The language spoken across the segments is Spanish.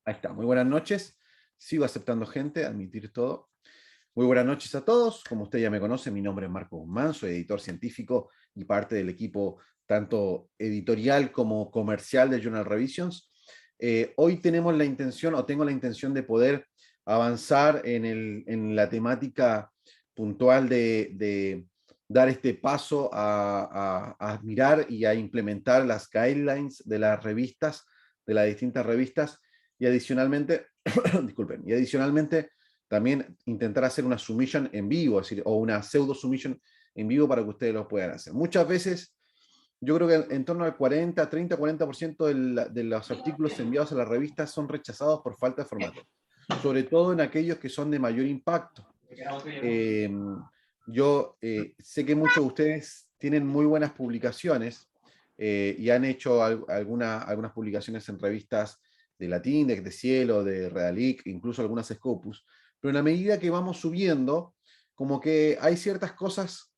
Ahí está, muy buenas noches. Sigo aceptando gente, admitir todo. Muy buenas noches a todos. Como usted ya me conoce, mi nombre es Marco Guzmán, soy editor científico y parte del equipo tanto editorial como comercial de Journal Revisions. Hoy tenemos la intención, o tengo la intención de poder avanzar en la temática puntual de dar este paso a mirar y a implementar las guidelines de las revistas, de las distintas revistas, y adicionalmente, disculpen, y adicionalmente también intentar hacer una submission en vivo, es decir, o una pseudo submission en vivo para que ustedes lo puedan hacer. Muchas veces, yo creo que en torno al 40, 30, 40% de los artículos enviados a las revistas son rechazados por falta de formato, sobre todo en aquellos que son de mayor impacto. Eh, yo sé que muchos de ustedes tienen muy buenas publicaciones y han hecho algunas publicaciones en revistas de Latindex, de Cielo, de Realic, incluso algunas Scopus, pero en la medida que vamos subiendo, como que hay ciertas cosas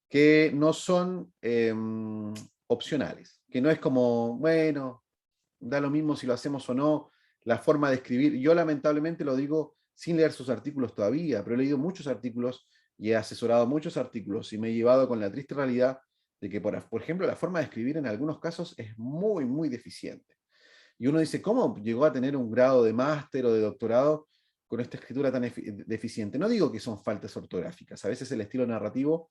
que no son opcionales, que no es como, bueno, da lo mismo si lo hacemos o no, la forma de escribir. Yo lamentablemente lo digo sin leer sus artículos todavía, pero he leído muchos artículos y he asesorado muchos artículos y me he llevado con la triste realidad de que, por ejemplo, la forma de escribir en algunos casos es muy, muy deficiente. Y uno dice, ¿cómo llegó a tener un grado de máster o de doctorado con esta escritura tan deficiente? No digo que son faltas ortográficas, a veces el estilo narrativo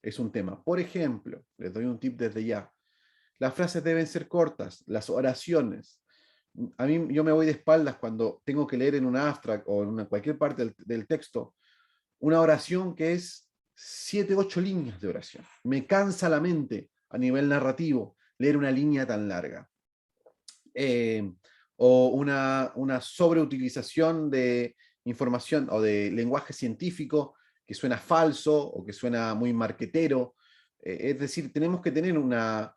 es un tema. Por ejemplo, les doy un tip desde ya. Las frases deben ser cortas, las oraciones. A mí yo me voy de espaldas cuando tengo que leer en un abstract o en cualquier parte del texto una oración que es 7, 8 líneas de oración. Me cansa la mente a nivel narrativo leer una línea tan larga. Eh, o una sobreutilización de información o de lenguaje científico que suena falso o que suena muy marquetero. Es decir, tenemos que tener una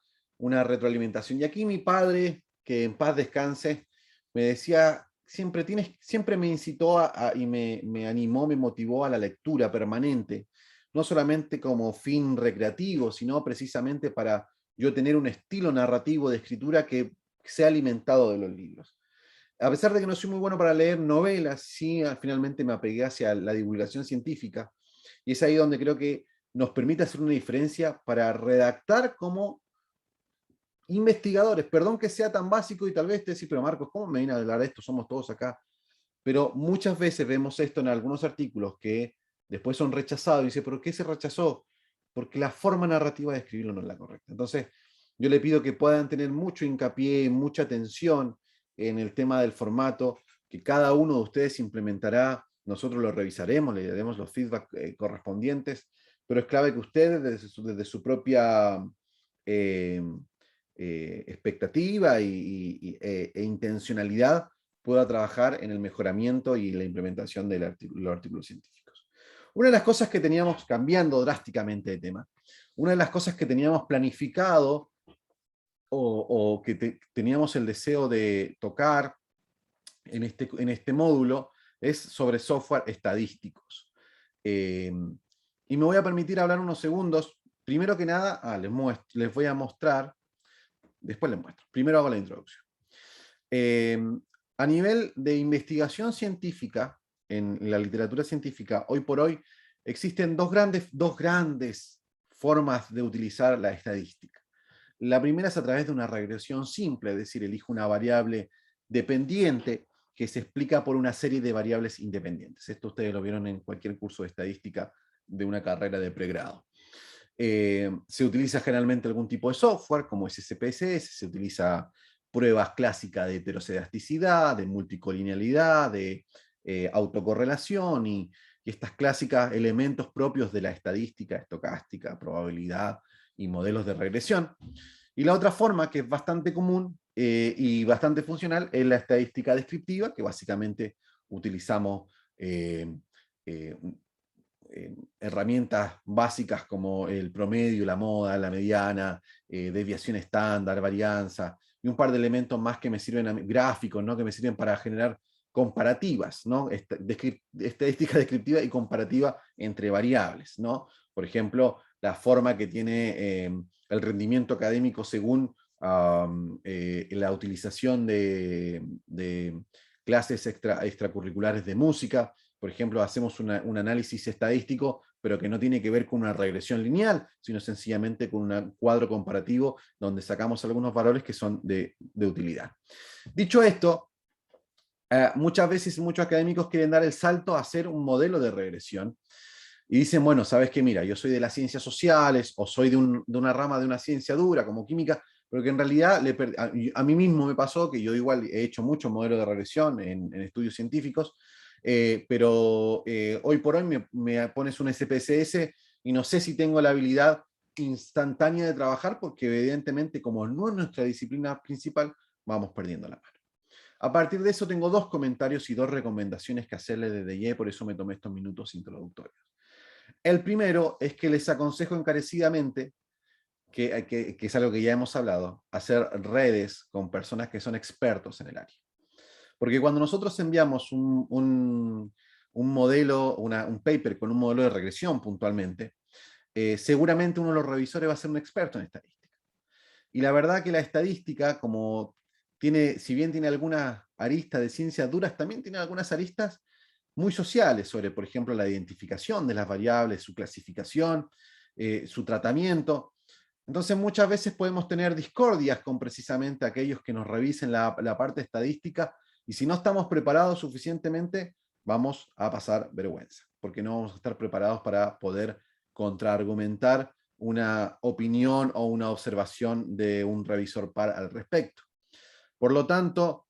retroalimentación. Y aquí mi padre, que en paz descanse, me decía, siempre me incitó y me animó, me motivó a la lectura permanente, no solamente como fin recreativo, sino precisamente para yo tener un estilo narrativo de escritura que sea alimentado de los libros. A pesar de que no soy muy bueno para leer novelas, sí, finalmente me apegué hacia la divulgación científica, y es ahí donde creo que nos permite hacer una diferencia para redactar como investigadores. Perdón que sea tan básico y tal vez te decís, pero Marcos, ¿cómo me viene a hablar de esto? Somos todos acá. Pero muchas veces vemos esto en algunos artículos que después son rechazados y dice, ¿pero qué se rechazó? Porque la forma narrativa de escribirlo no es la correcta. Entonces, yo le pido que puedan tener mucho hincapié, mucha atención en el tema del formato, que cada uno de ustedes implementará, nosotros lo revisaremos, le daremos los feedback correspondientes, pero es clave que ustedes desde su propia eh, expectativa e intencionalidad pueda trabajar en el mejoramiento y la implementación de los artículos científicos. Una de las cosas que teníamos, cambiando drásticamente de tema, una de las cosas que teníamos planificado o que teníamos el deseo de tocar en este módulo es sobre software estadísticos. Y me voy a permitir hablar unos segundos. Primero que nada, les voy a mostrar, después les muestro. Primero hago la introducción. A nivel de investigación científica, en la literatura científica, hoy por hoy, existen dos grandes formas de utilizar la estadística. La primera es a través de una regresión simple, es decir, elijo una variable dependiente que se explica por una serie de variables independientes. Esto ustedes lo vieron en cualquier curso de estadística de una carrera de pregrado. Se utiliza generalmente algún tipo de software, como es SPSS, se utiliza pruebas clásicas de heterocedasticidad, de multicolinealidad, de autocorrelación y estas clásicas elementos propios de la estadística, estocástica, probabilidad y modelos de regresión. Y la otra forma, que es bastante común y bastante funcional, es la estadística descriptiva, que básicamente utilizamos eh, herramientas básicas como el promedio, la moda, la mediana, desviación estándar, varianza, y un par de elementos más que me sirven, gráficos, ¿no? Que me sirven para generar comparativas, ¿no? Estadística descriptiva y comparativa entre variables, ¿no? Por ejemplo, la forma que tiene el rendimiento académico según la utilización de clases extracurriculares de música. Por ejemplo, hacemos un análisis estadístico, pero que no tiene que ver con una regresión lineal, sino sencillamente con un cuadro comparativo donde sacamos algunos valores que son de utilidad. Dicho esto, muchas veces muchos académicos quieren dar el salto a hacer un modelo de regresión y dicen, bueno, sabes que mira, yo soy de las ciencias sociales o soy de una rama de una ciencia dura como química, pero que en realidad a mí mismo me pasó que yo igual he hecho muchos modelos de regresión en estudios científicos, pero hoy por hoy me pones un SPSS y no sé si tengo la habilidad instantánea de trabajar porque evidentemente como no es nuestra disciplina principal, vamos perdiendo la mano. A partir de eso tengo dos comentarios y dos recomendaciones que hacerle desde ya, por eso me tomé estos minutos introductorios. El primero es que les aconsejo encarecidamente, que es algo que ya hemos hablado, hacer redes con personas que son expertos en el área. Porque cuando nosotros enviamos un modelo, un paper con un modelo de regresión puntualmente, seguramente uno de los revisores va a ser un experto en estadística. Y la verdad que la estadística, como tiene, si bien tiene algunas aristas de ciencias duras, también tiene algunas aristas muy sociales sobre, por ejemplo, la identificación de las variables, su clasificación, su tratamiento. Entonces muchas veces podemos tener discordias con precisamente aquellos que nos revisen la parte estadística y si no estamos preparados suficientemente, vamos a pasar vergüenza, porque no vamos a estar preparados para poder contraargumentar una opinión o una observación de un revisor par al respecto. Por lo tanto,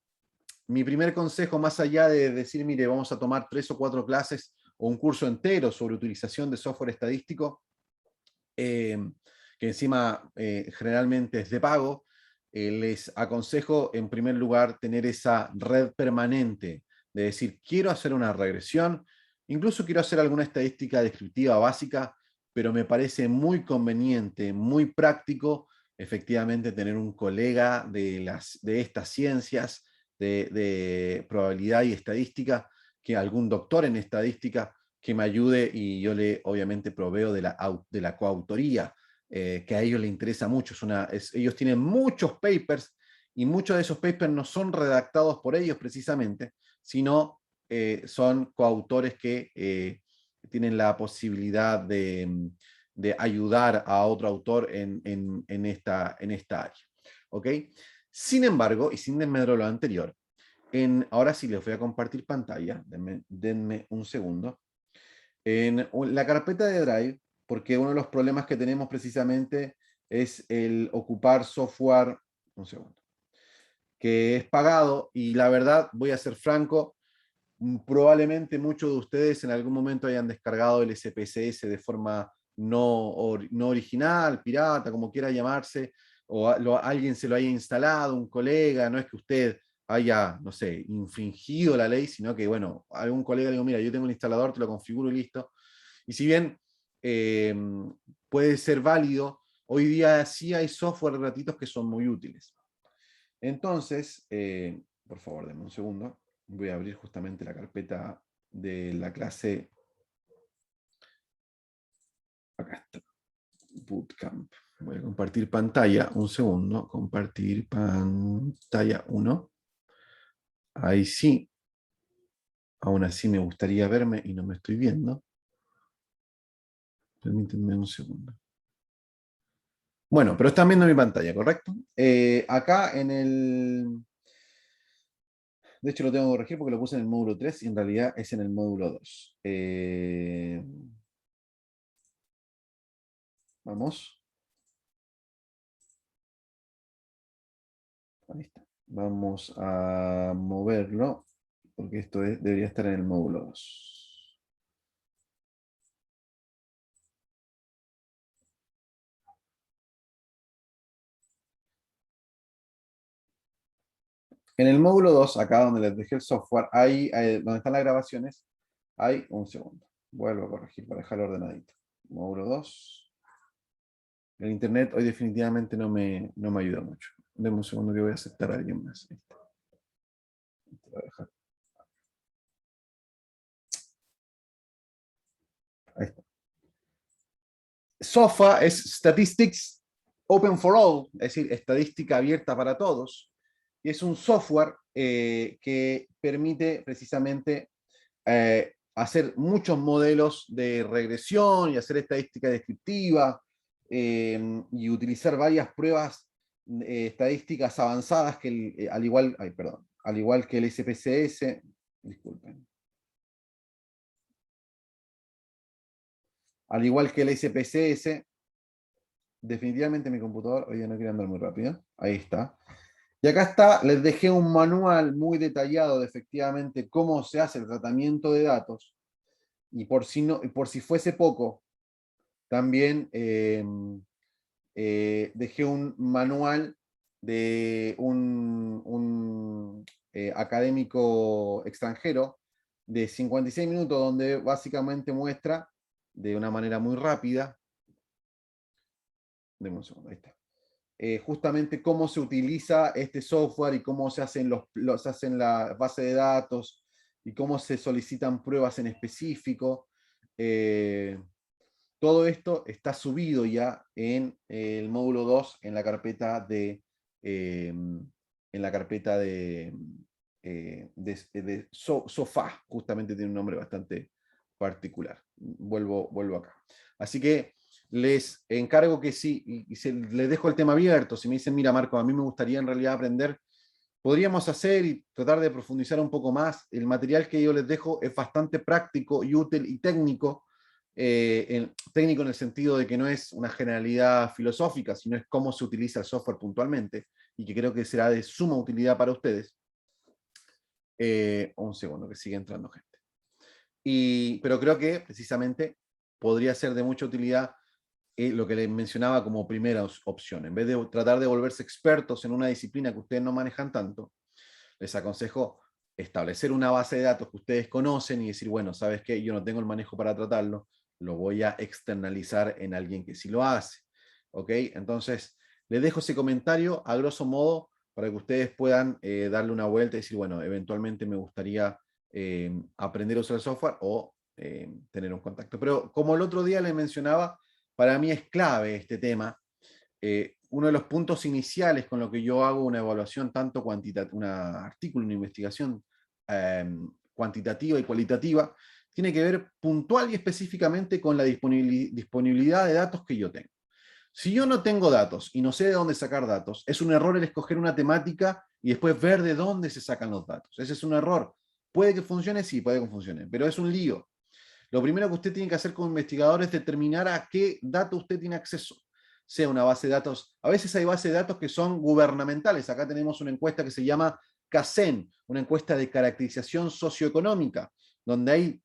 mi primer consejo, más allá de decir, mire, vamos a tomar 3 o 4 clases o un curso entero sobre utilización de software estadístico, que encima generalmente es de pago, les aconsejo en primer lugar tener esa red permanente de decir, quiero hacer una regresión, incluso quiero hacer alguna estadística descriptiva básica, pero me parece muy conveniente, muy práctico, efectivamente tener un colega de estas ciencias, de probabilidad y estadística, que algún doctor en estadística que me ayude y yo obviamente proveo de la coautoría, que a ellos les interesa mucho. Ellos tienen muchos papers y muchos de esos papers no son redactados por ellos precisamente, sino son coautores que tienen la posibilidad de ayudar a otro autor en esta área. ¿Ok? Sin embargo, y sin desmedro lo anterior, ahora sí les voy a compartir pantalla, denme un segundo. En la carpeta de Drive, porque uno de los problemas que tenemos precisamente es el ocupar software, un segundo, que es pagado y la verdad, voy a ser franco, probablemente muchos de ustedes en algún momento hayan descargado el SPSS de forma no original, pirata, como quiera llamarse, o alguien se lo haya instalado, un colega, no es que usted haya, no sé, infringido la ley, sino que, bueno, algún colega le digo, mira, yo tengo un instalador, te lo configuro y listo. Y si bien eh, puede ser válido, hoy día sí hay software gratuitos que son muy útiles. Entonces, por favor, denme un segundo. Voy a abrir justamente la carpeta de la clase. Acá está. Bootcamp. Voy a compartir pantalla. Un segundo. Compartir pantalla 1. Ahí sí. Aún así me gustaría verme y no me estoy viendo. Permítanme un segundo. Bueno, pero están viendo mi pantalla, ¿correcto? Acá en el... De hecho, lo tengo que corregir porque lo puse en el módulo 3 y en realidad es en el módulo 2. Vamos. Ahí está. Vamos a moverlo porque esto debería estar en el módulo 2. En el módulo 2, acá donde les dejé el software, ahí donde están las grabaciones, hay un segundo. Vuelvo a corregir para dejarlo ordenadito. Módulo 2. El internet hoy definitivamente no me ayuda mucho. Deme un segundo que voy a aceptar a alguien más. Ahí está. Voy a dejar. Ahí está. SOFA es Statistics Open for All, es decir, estadística abierta para todos, y es un software que permite precisamente hacer muchos modelos de regresión y hacer estadística descriptiva y utilizar varias pruebas estadísticas avanzadas que al igual que el SPSS, disculpen. Al igual que el SPSS, definitivamente mi computador, hoy ya no quiere andar muy rápido, ahí está. Y acá está, les dejé un manual muy detallado de efectivamente cómo se hace el tratamiento de datos. Y por si fuese poco, también dejé un manual de un académico extranjero de 56 minutos, donde básicamente muestra de una manera muy rápida, denme un segundo, ahí está, justamente cómo se utiliza este software y cómo se hacen se hacen la base de datos y cómo se solicitan pruebas en específico. Todo esto está subido ya en el módulo 2 en la carpeta de sofá, justamente tiene un nombre bastante particular. Vuelvo acá. Así que les encargo que sí, les dejo el tema abierto. Si me dicen, mira Marco, a mí me gustaría en realidad aprender, podríamos hacer y tratar de profundizar un poco más. El material que yo les dejo es bastante práctico y útil y técnico. Técnico en el sentido de que no es una generalidad filosófica, sino es cómo se utiliza el software puntualmente, y que creo que será de suma utilidad para ustedes. Un segundo, que sigue entrando gente. Pero creo que precisamente podría ser de mucha utilidad lo que les mencionaba como primera opción. En vez de tratar de volverse expertos en una disciplina que ustedes no manejan tanto, les aconsejo establecer una base de datos que ustedes conocen y decir, bueno, ¿sabes qué? Yo no tengo el manejo para tratarlo, lo voy a externalizar en alguien que sí lo hace. ¿Ok? Entonces, les dejo ese comentario a grosso modo para que ustedes puedan darle una vuelta y decir, bueno, eventualmente me gustaría aprender a usar el software o tener un contacto. Pero como el otro día les mencionaba, para mí es clave este tema. Uno de los puntos iniciales con lo que yo hago una evaluación tanto cuantitativa, un artículo, una investigación cuantitativa y cualitativa, tiene que ver puntual y específicamente con la disponibilidad de datos que yo tengo. Si yo no tengo datos y no sé de dónde sacar datos, es un error el escoger una temática y después ver de dónde se sacan los datos. Ese es un error. Puede que funcione, sí, puede que funcione, pero es un lío. Lo primero que usted tiene que hacer como investigador es determinar a qué dato usted tiene acceso. Sea una base de datos, a veces hay bases de datos que son gubernamentales. Acá tenemos una encuesta que se llama CACEN, una encuesta de caracterización socioeconómica, donde hay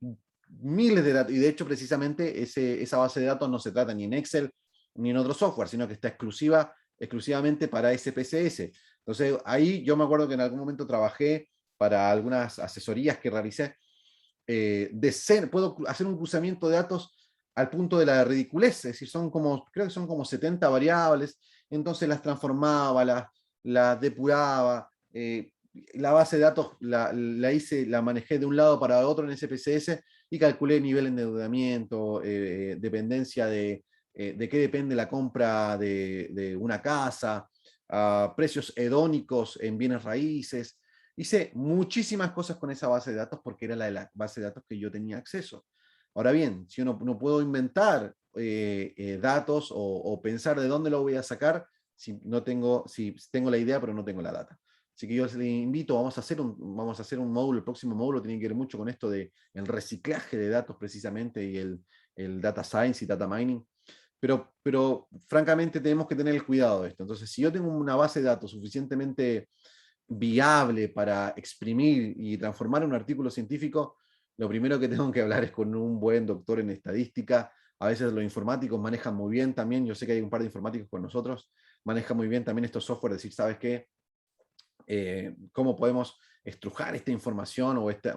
miles de datos, y de hecho precisamente esa base de datos no se trata ni en Excel ni en otro software, sino que está exclusivamente para SPSS. Entonces ahí yo me acuerdo que en algún momento trabajé para algunas asesorías que realicé, puedo hacer un cruzamiento de datos al punto de la ridiculez, es decir, creo que son como 70 variables, entonces las transformaba, las depuraba, la base de datos la manejé de un lado para otro en SPSS y calculé nivel de endeudamiento, dependencia de qué depende la compra de una casa, precios hedónicos en bienes raíces. Hice muchísimas cosas con esa base de datos porque era la base de datos que yo tenía acceso. Ahora bien, si yo no puedo inventar datos o pensar de dónde lo voy a sacar si tengo la idea pero no tengo la data. Así que yo les invito, vamos a hacer un módulo, el próximo módulo tiene que ver mucho con esto del reciclaje de datos precisamente y el data science y data mining. Pero francamente tenemos que tener el cuidado de esto. Entonces, si yo tengo una base de datos suficientemente viable para exprimir y transformar un artículo científico, lo primero que tengo que hablar es con un buen doctor en estadística. A veces los informáticos manejan muy bien también, yo sé que hay un par de informáticos con nosotros, manejan muy bien también estos software, decir, ¿sabes qué? ¿Cómo podemos estrujar esta información o esta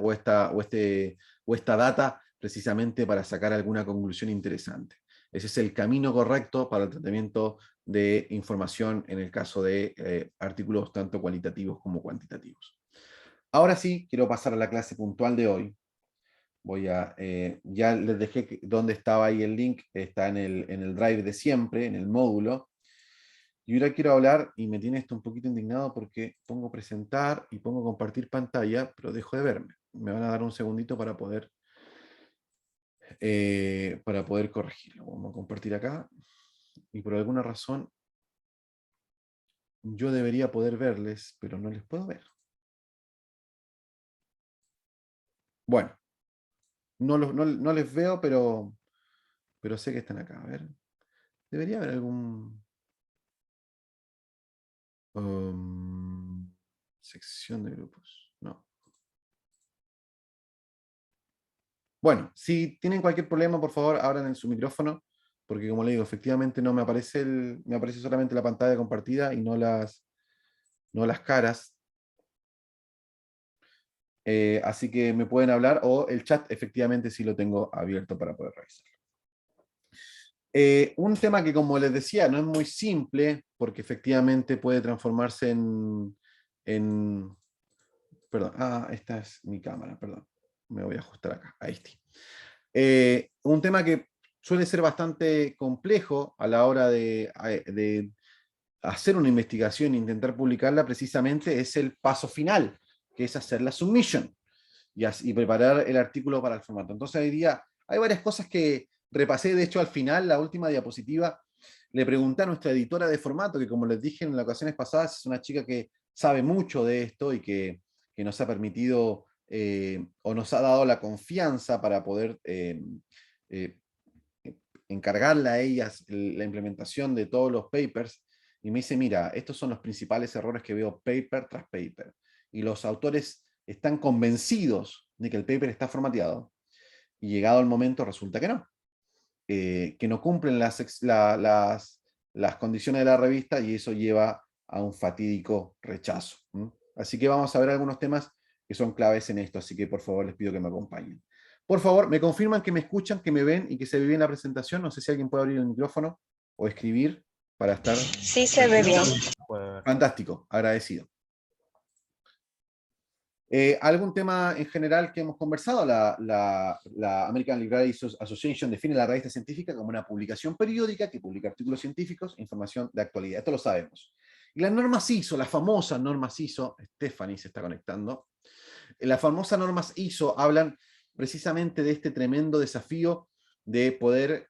data precisamente para sacar alguna conclusión interesante? Ese es el camino correcto para el tratamiento de información en el caso de artículos tanto cualitativos como cuantitativos. Ahora sí, quiero pasar a la clase puntual de hoy. Ya les dejé dónde estaba ahí el link, está en el drive de siempre, en el módulo. Y ahora quiero hablar, y me tiene esto un poquito indignado porque pongo presentar y pongo compartir pantalla, pero dejo de verme. Me van a dar un segundito para poder corregirlo. Vamos a compartir acá. Y por alguna razón yo debería poder verles, pero no les puedo ver. Bueno, no les veo, pero sé que están acá. A ver, debería haber algún... sección de grupos. No. Bueno, si tienen cualquier problema, por favor, abran su micrófono, porque como le digo, efectivamente no me aparece me aparece solamente la pantalla compartida y no las caras. Así que me pueden hablar, o el chat efectivamente sí lo tengo abierto para poder revisar. Un tema que, como les decía, no es muy simple, porque efectivamente puede transformarse en perdón, esta es mi cámara, perdón. Me voy a ajustar acá, ahí está. Un tema que suele ser bastante complejo a la hora de hacer una investigación e intentar publicarla, precisamente es el paso final, que es hacer la submission y preparar el artículo para el formato. Entonces hoy día hay varias cosas que repasé, de hecho al final, la última diapositiva, le pregunté a nuestra editora de formato, que como les dije en las ocasiones pasadas, es una chica que sabe mucho de esto y que nos ha permitido o nos ha dado la confianza para poder eh, encargarle a ellas la implementación de todos los papers, y me dice, mira, estos son los principales errores que veo paper tras paper, y los autores están convencidos de que el paper está formateado, y llegado el momento resulta que no cumplen las condiciones de la revista, y eso lleva a un fatídico rechazo. Así que vamos a ver algunos temas que son claves en esto, así que por favor les pido que me acompañen. Por favor, me confirman que me escuchan, que me ven y que se ve bien la presentación. No sé si alguien puede abrir el micrófono o escribir para estar... Sí, se ve bien. Fantástico, agradecido. ¿Algún tema en general que hemos conversado? La American Library Association define la revista científica como una publicación periódica que publica artículos científicos e información de actualidad. Esto lo sabemos. Y las normas ISO, las famosas normas ISO, Stephanie se está conectando, las famosas normas ISO hablan precisamente de este tremendo desafío de poder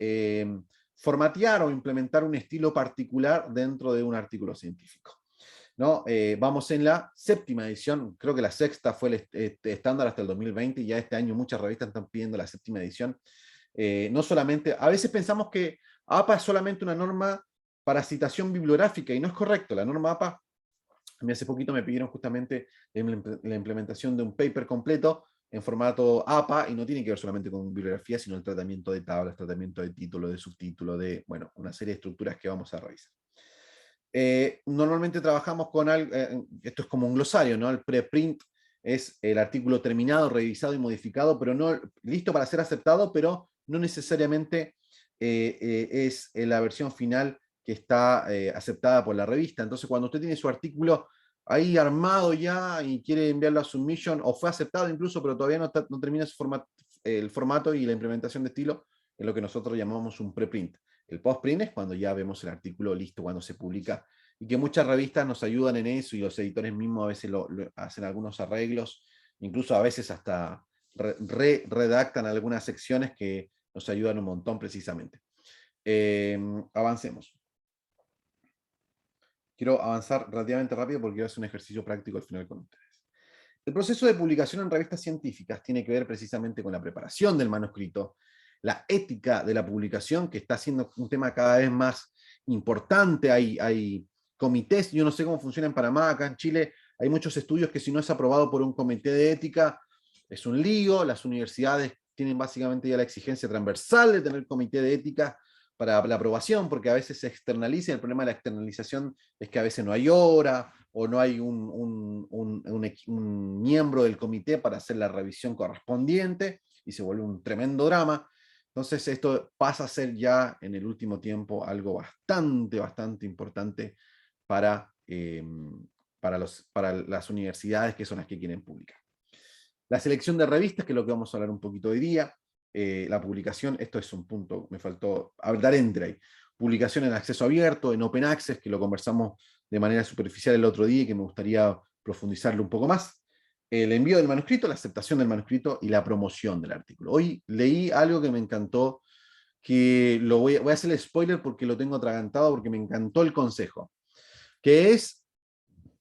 formatear o implementar un estilo particular dentro de un artículo científico. ¿No? Vamos en la 7ª edición, creo que la 6ª fue el estándar hasta el 2020, y ya este año muchas revistas están pidiendo la 7ª edición. No solamente, a veces pensamos que APA es solamente una norma para citación bibliográfica, y no es correcto. La norma APA, a mí hace poquito me pidieron justamente la implementación de un paper completo en formato APA, y no tiene que ver solamente con bibliografía, sino el tratamiento de tablas, tratamiento de título, de subtítulo, de, bueno, una serie de estructuras que vamos a revisar. Normalmente trabajamos con algo, esto es como un glosario, ¿no? El preprint es el artículo terminado, revisado y modificado, pero no listo para ser aceptado, pero no necesariamente es la versión final que está aceptada por la revista. Entonces, cuando usted tiene su artículo ahí armado ya y quiere enviarlo a submission, o fue aceptado incluso, pero todavía no termina el formato y la implementación de estilo, es lo que nosotros llamamos un preprint. El postprint es cuando ya vemos el artículo listo, cuando se publica, y que muchas revistas nos ayudan en eso, y los editores mismos a veces lo hacen algunos arreglos, incluso a veces hasta redactan algunas secciones que nos ayudan un montón precisamente. Avancemos. Quiero avanzar relativamente rápido porque quiero hacer un ejercicio práctico al final con ustedes. El proceso de publicación en revistas científicas tiene que ver precisamente con la preparación del manuscrito, la ética de la publicación, que está siendo un tema cada vez más importante. Hay comités, yo no sé cómo funciona en Panamá, acá en Chile hay muchos estudios que si no es aprobado por un comité de ética, es un lío. Las universidades tienen básicamente ya la exigencia transversal de tener comité de ética para la aprobación, porque a veces se externaliza, y el problema de la externalización es que a veces no hay hora, o no hay un miembro del comité para hacer la revisión correspondiente, y se vuelve un tremendo drama. Entonces esto pasa a ser ya en el último tiempo algo bastante importante para las universidades, que son las que quieren publicar. La selección de revistas, que es lo que vamos a hablar un poquito hoy día. La publicación, esto es un punto, me faltó dar entry. publicación en acceso abierto, en Open Access, que lo conversamos de manera superficial el otro día y que me gustaría profundizarlo un poco más. El envío del manuscrito, la aceptación del manuscrito y la promoción del artículo. Hoy leí algo que me encantó, que voy a hacer el spoiler porque lo tengo atragantado, porque me encantó el consejo, que es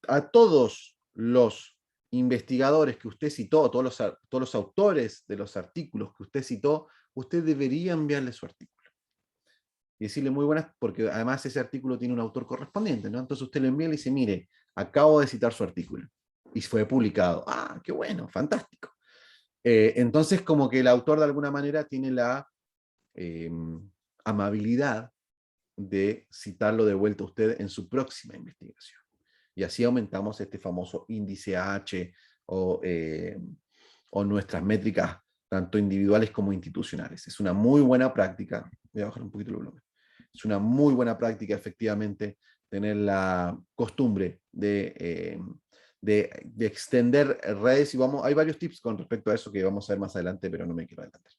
a todos los investigadores que usted citó, todos los autores de los artículos que usted citó, usted debería enviarle su artículo. Y decirle muy buenas, porque además ese artículo tiene un autor correspondiente, ¿no? Entonces usted le envía y le dice, mire, acabo de citar su artículo. Y fue publicado. Ah, qué bueno, fantástico. Entonces como que el autor de alguna manera tiene la amabilidad de citarlo de vuelta a usted en su próxima investigación. Y así aumentamos este famoso índice H o nuestras métricas tanto individuales como institucionales. Es una muy buena práctica. Voy a bajar un poquito el volumen. Es una muy buena práctica, efectivamente, tener la costumbre de extender redes. Y hay varios tips con respecto a eso que vamos a ver más adelante, pero no me quiero adelantar.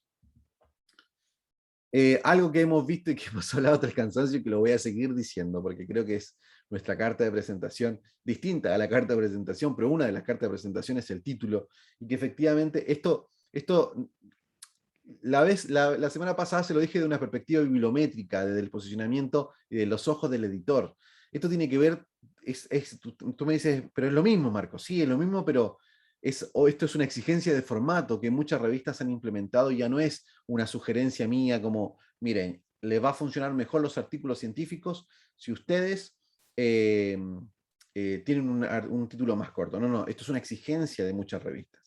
Algo que hemos visto y que hemos hablado hasta el cansancio y que lo voy a seguir diciendo, porque creo que es nuestra carta de presentación, distinta a la carta de presentación, pero una de las cartas de presentación es el título, y que efectivamente esto la semana pasada se lo dije de una perspectiva bibliométrica, desde el posicionamiento y de los ojos del editor. Esto tiene que ver, tú me dices, pero es lo mismo, Marco. Sí, es lo mismo, pero esto es una exigencia de formato que muchas revistas han implementado y ya no es una sugerencia mía como, miren, les va a funcionar mejor los artículos científicos si ustedes tienen un título más corto. No, no, esto es una exigencia de muchas revistas.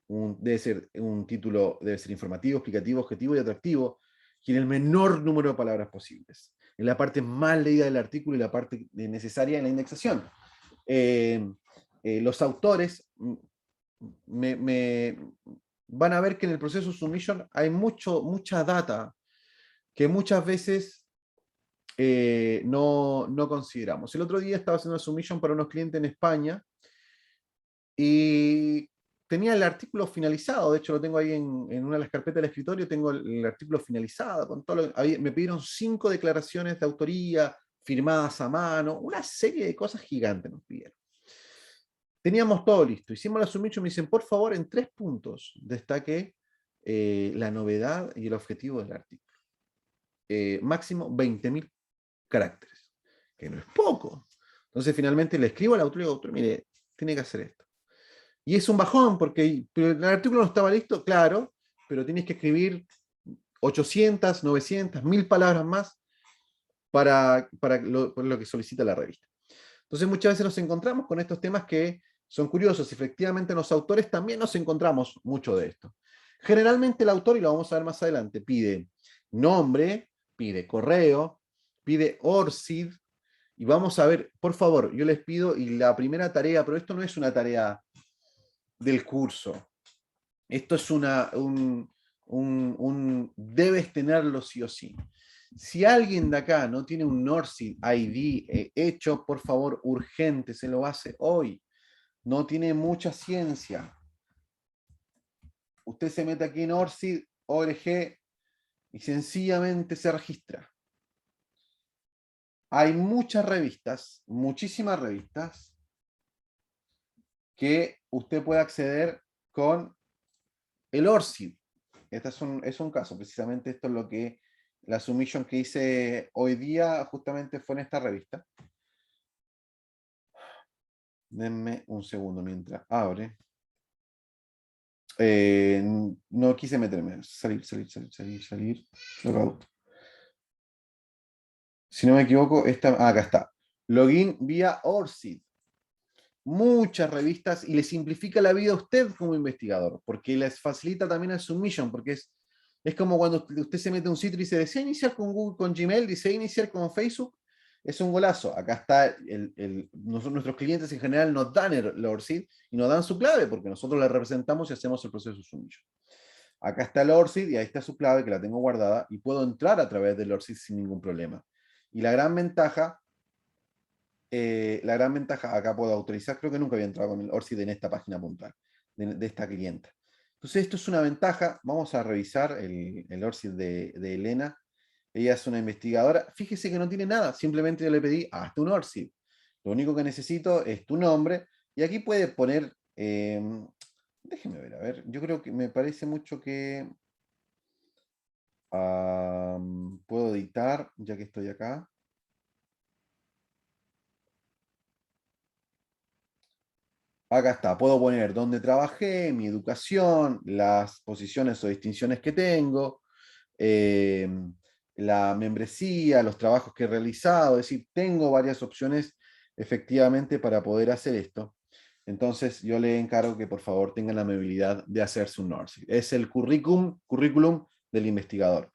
Debe ser un título, debe ser informativo, explicativo, objetivo y atractivo, y en el menor número de palabras posibles, en la parte más leída del artículo y la parte necesaria en la indexación. Los autores van a ver que en el proceso de submission hay mucha data que muchas veces no consideramos. El otro día estaba haciendo una submission para unos clientes en España y tenía el artículo finalizado, de hecho lo tengo ahí en una de las carpetas del escritorio, tengo el artículo finalizado, con todo me pidieron 5 declaraciones de autoría firmadas a mano, una serie de cosas gigantes nos pidieron. Teníamos todo listo, hicimos la submission, me dicen, por favor, en 3 puntos destaque la novedad y el objetivo del artículo. Máximo 20.000 caracteres, que no es poco. Entonces finalmente le escribo al autor y digo, autor, mire, tiene que hacer esto. Y es un bajón, porque el artículo no estaba listo, claro, pero tienes que escribir 800, 900, 1000 palabras más para lo que solicita la revista. Entonces muchas veces nos encontramos con estos temas que son curiosos. Efectivamente, los autores también nos encontramos mucho de esto. Generalmente el autor, y lo vamos a ver más adelante, pide nombre, pide correo, pide ORCID, y vamos a ver, por favor, yo les pido, y la primera tarea, pero esto no es una tarea del curso, esto es debes tenerlo sí o sí. Si alguien de acá no tiene un ORCID ID hecho, por favor, urgente, se lo hace hoy. No tiene mucha ciencia. Usted se mete aquí en ORCID.org y sencillamente se registra. Hay muchas revistas, muchísimas revistas, que usted puede acceder con el ORCID. Este es un caso, precisamente esto es lo que la submission que hice hoy día justamente fue en esta revista. Denme un segundo mientras abre. No quise meterme. Salir. Logout. Si no me equivoco, acá está. Login vía ORCID. Muchas revistas y le simplifica la vida a usted como investigador, porque les facilita también el submission, porque es como cuando usted se mete a un sitio y dice, ¿desea iniciar con Google, con Gmail? ¿Desea iniciar con Facebook? Es un golazo. Acá está, nuestros clientes en general nos dan el ORCID y nos dan su clave, porque nosotros le representamos y hacemos el proceso de submission. Acá está el ORCID y ahí está su clave, que la tengo guardada, y puedo entrar a través del ORCID sin ningún problema. Y la gran ventaja, acá puedo autorizar, creo que nunca había entrado con el ORCID en esta página puntual, de esta clienta. Entonces esto es una ventaja, vamos a revisar el ORCID de Elena. ella es una investigadora, fíjese que no tiene nada, simplemente yo le pedí, hazte un ORCID. Lo único que necesito es tu nombre, y aquí puede poner, déjeme ver, a ver, yo creo que me parece mucho que puedo editar, ya que estoy acá. Acá está, puedo poner dónde trabajé, mi educación, las posiciones o distinciones que tengo, eh, la membresía, los trabajos que he realizado, es decir, tengo varias opciones efectivamente para poder hacer esto. Entonces yo le encargo que por favor tengan la amabilidad de hacerse un NORCID. Es el currículum del investigador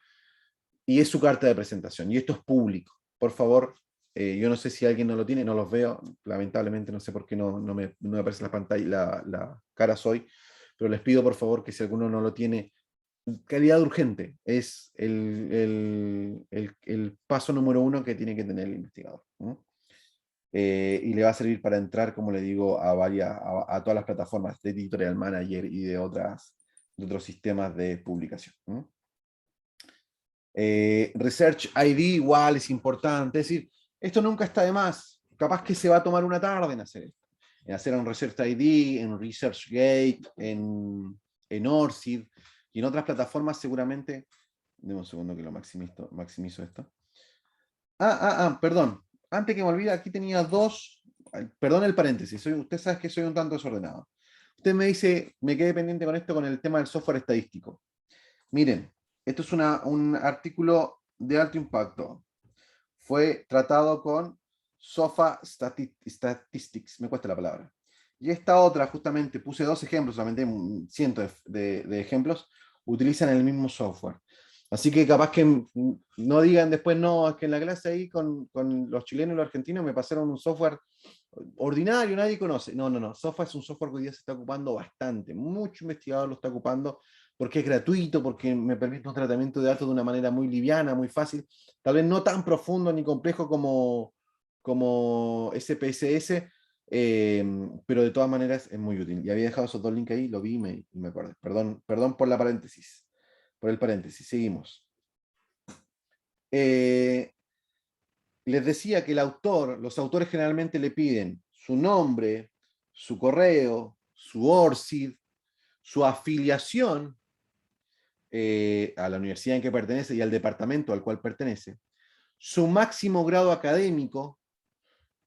y es su carta de presentación, y esto es público. Por favor, yo no sé si alguien no lo tiene, no los veo, lamentablemente no sé por qué no me aparece la pantalla, la cara hoy, pero les pido por favor que si alguno no lo tiene, calidad urgente, es el paso número uno que tiene que tener el investigador. ¿No? Y le va a servir para entrar, como le digo, a todas las plataformas de Editorial Manager y de otros sistemas de publicación. ¿No? Research ID igual es importante, es decir, esto nunca está de más, capaz que se va a tomar una tarde en hacer esto, en hacer un Research ID, en ResearchGate, en ORCID, y en otras plataformas seguramente, deme un segundo que lo maximizo esto. Perdón, antes que me olvide, aquí tenía dos, perdón el paréntesis, usted sabe que soy un tanto desordenado. Usted me dice, me quedé pendiente con esto, con el tema del software estadístico. Miren, esto es un artículo de alto impacto. Fue tratado con SOFA Statistics, me cuesta la palabra. Y esta otra, justamente, puse dos ejemplos, solamente cientos de ejemplos, utilizan el mismo software. Así que capaz que no digan después, no, es que en la clase ahí con los chilenos y los argentinos me pasaron un software ordinario, nadie conoce. No, no, no. SOFA es un software que hoy día se está ocupando bastante. Mucho investigador lo está ocupando porque es gratuito, porque me permite un tratamiento de datos de una manera muy liviana, muy fácil, tal vez no tan profundo ni complejo como SPSS, pero de todas maneras es muy útil. Y había dejado esos dos links ahí, lo vi y me acordé. Perdón por la paréntesis. Por el paréntesis, seguimos. Les decía que los autores generalmente le piden su nombre, su correo, su ORCID, su afiliación a la universidad en que pertenece y al departamento al cual pertenece, su máximo grado académico,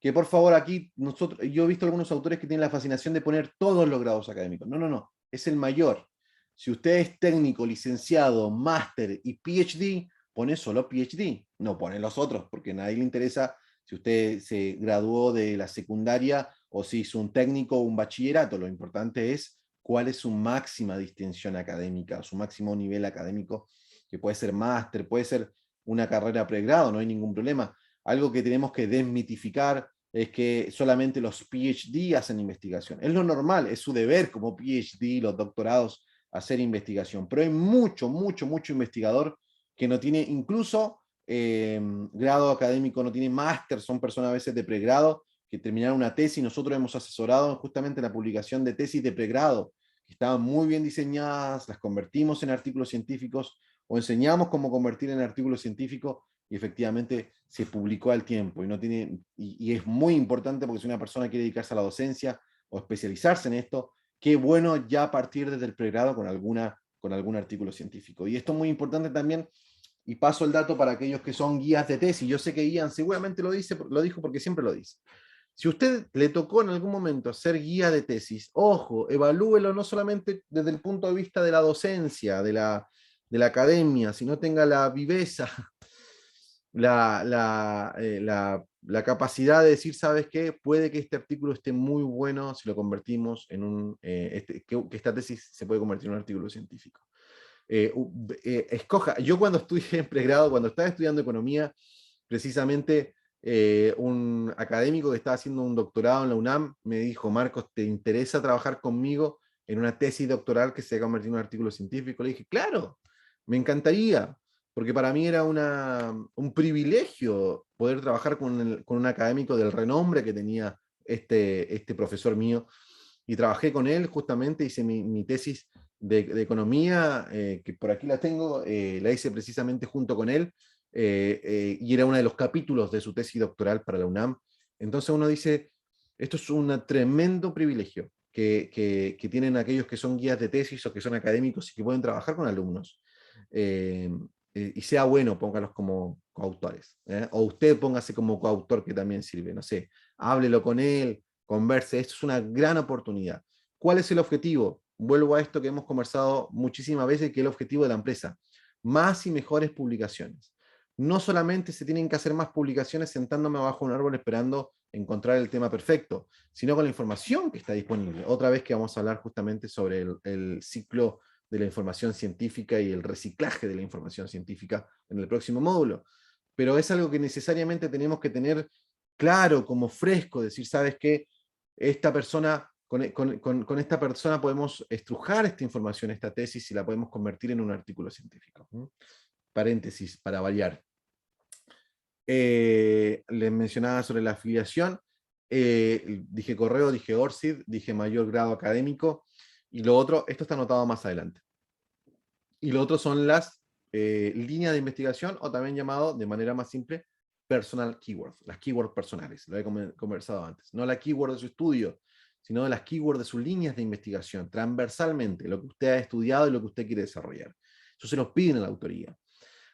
que por favor aquí yo he visto algunos autores que tienen la fascinación de poner todos los grados académicos. No, no, no, es el mayor. Si usted es técnico, licenciado, máster y PhD, pone solo PhD, no pone los otros, porque a nadie le interesa si usted se graduó de la secundaria o si hizo un técnico o un bachillerato. Lo importante es cuál es su máxima distinción académica, su máximo nivel académico, que puede ser máster, puede ser una carrera pregrado, no hay ningún problema. Algo que tenemos que desmitificar es que solamente los PhD hacen investigación. Es lo normal, es su deber como PhD, los doctorados, hacer investigación. Pero hay mucho investigador que no tiene incluso grado académico, no tiene máster, son personas a veces de pregrado que terminaron una tesis. Nosotros hemos asesorado justamente la publicación de tesis de pregrado, que estaban muy bien diseñadas, las convertimos en artículos científicos o enseñamos cómo convertir en artículos científicos y efectivamente se publicó al tiempo y es muy importante porque si una persona quiere dedicarse a la docencia o especializarse en esto, qué bueno ya partir desde el pregrado con algún artículo científico. Y esto es muy importante también, y paso el dato para aquellos que son guías de tesis. Yo sé que Ian seguramente lo dijo porque siempre lo dice. Si usted le tocó en algún momento ser guía de tesis, ojo, evalúelo no solamente desde el punto de vista de la docencia, de la academia, sino tenga la viveza, la capacidad de decir, ¿sabes qué? Puede que este artículo esté muy bueno si lo convertimos que esta tesis se puede convertir en un artículo científico. Escoja, yo cuando estudié en pregrado, cuando estaba estudiando economía, precisamente un académico que estaba haciendo un doctorado en la UNAM me dijo, Marcos, ¿te interesa trabajar conmigo en una tesis doctoral que se ha convertido en un artículo científico? Le dije, claro, me encantaría, porque para mí era un privilegio poder trabajar con un académico del renombre que tenía este profesor mío, y trabajé con él justamente, hice mi tesis de economía, que por aquí la tengo, la hice precisamente junto con él, y era uno de los capítulos de su tesis doctoral para la UNAM. Entonces uno dice, esto es un tremendo privilegio que tienen aquellos que son guías de tesis o que son académicos y que pueden trabajar con alumnos. Y sea bueno, póngalos como coautores. O usted póngase como coautor, que también sirve. No sé, háblelo con él, converse. Esto es una gran oportunidad. ¿Cuál es el objetivo? Vuelvo a esto que hemos conversado muchísimas veces, que es el objetivo de la empresa. Más y mejores publicaciones. No solamente se tienen que hacer más publicaciones sentándome abajo de un árbol esperando encontrar el tema perfecto, sino con la información que está disponible. Otra vez que vamos a hablar justamente sobre el ciclo de la información científica y el reciclaje de la información científica en el próximo módulo. Pero es algo que necesariamente tenemos que tener claro, como fresco, decir, ¿sabes qué? Esta persona, con esta persona podemos estrujar esta información, esta tesis, y la podemos convertir en un artículo científico. Paréntesis, para variar. Les mencionaba sobre la afiliación, dije correo, dije ORCID, dije mayor grado académico, y lo otro, esto está anotado más adelante. Y lo otro son las líneas de investigación, o también llamado de manera más simple, personal keywords, las keywords personales, lo he conversado antes, no la keyword de su estudio, sino de las keywords de sus líneas de investigación, transversalmente, lo que usted ha estudiado y lo que usted quiere desarrollar. Eso se los piden en la autoría.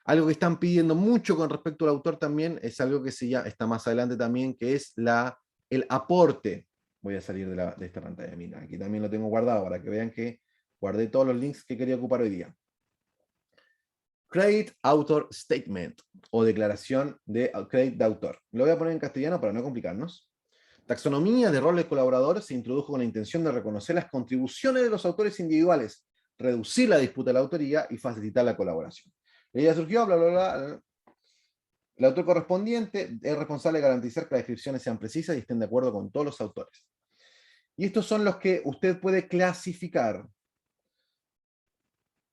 Algo que están pidiendo mucho con respecto al autor también es algo que está más adelante también, que es el aporte. Voy a salir de esta pantalla, mira, aquí también lo tengo guardado para que vean que guardé todos los links que quería ocupar hoy día. Credit Author Statement, o declaración de crédito de autor. Lo voy a poner en castellano para no complicarnos. Taxonomía de roles colaboradores se introdujo con la intención de reconocer las contribuciones de los autores individuales, reducir la disputa de la autoría y facilitar la colaboración. La idea surgió, bla, bla, bla. El autor correspondiente es responsable de garantizar que las descripciones sean precisas y estén de acuerdo con todos los autores. Y estos son los que usted puede clasificar.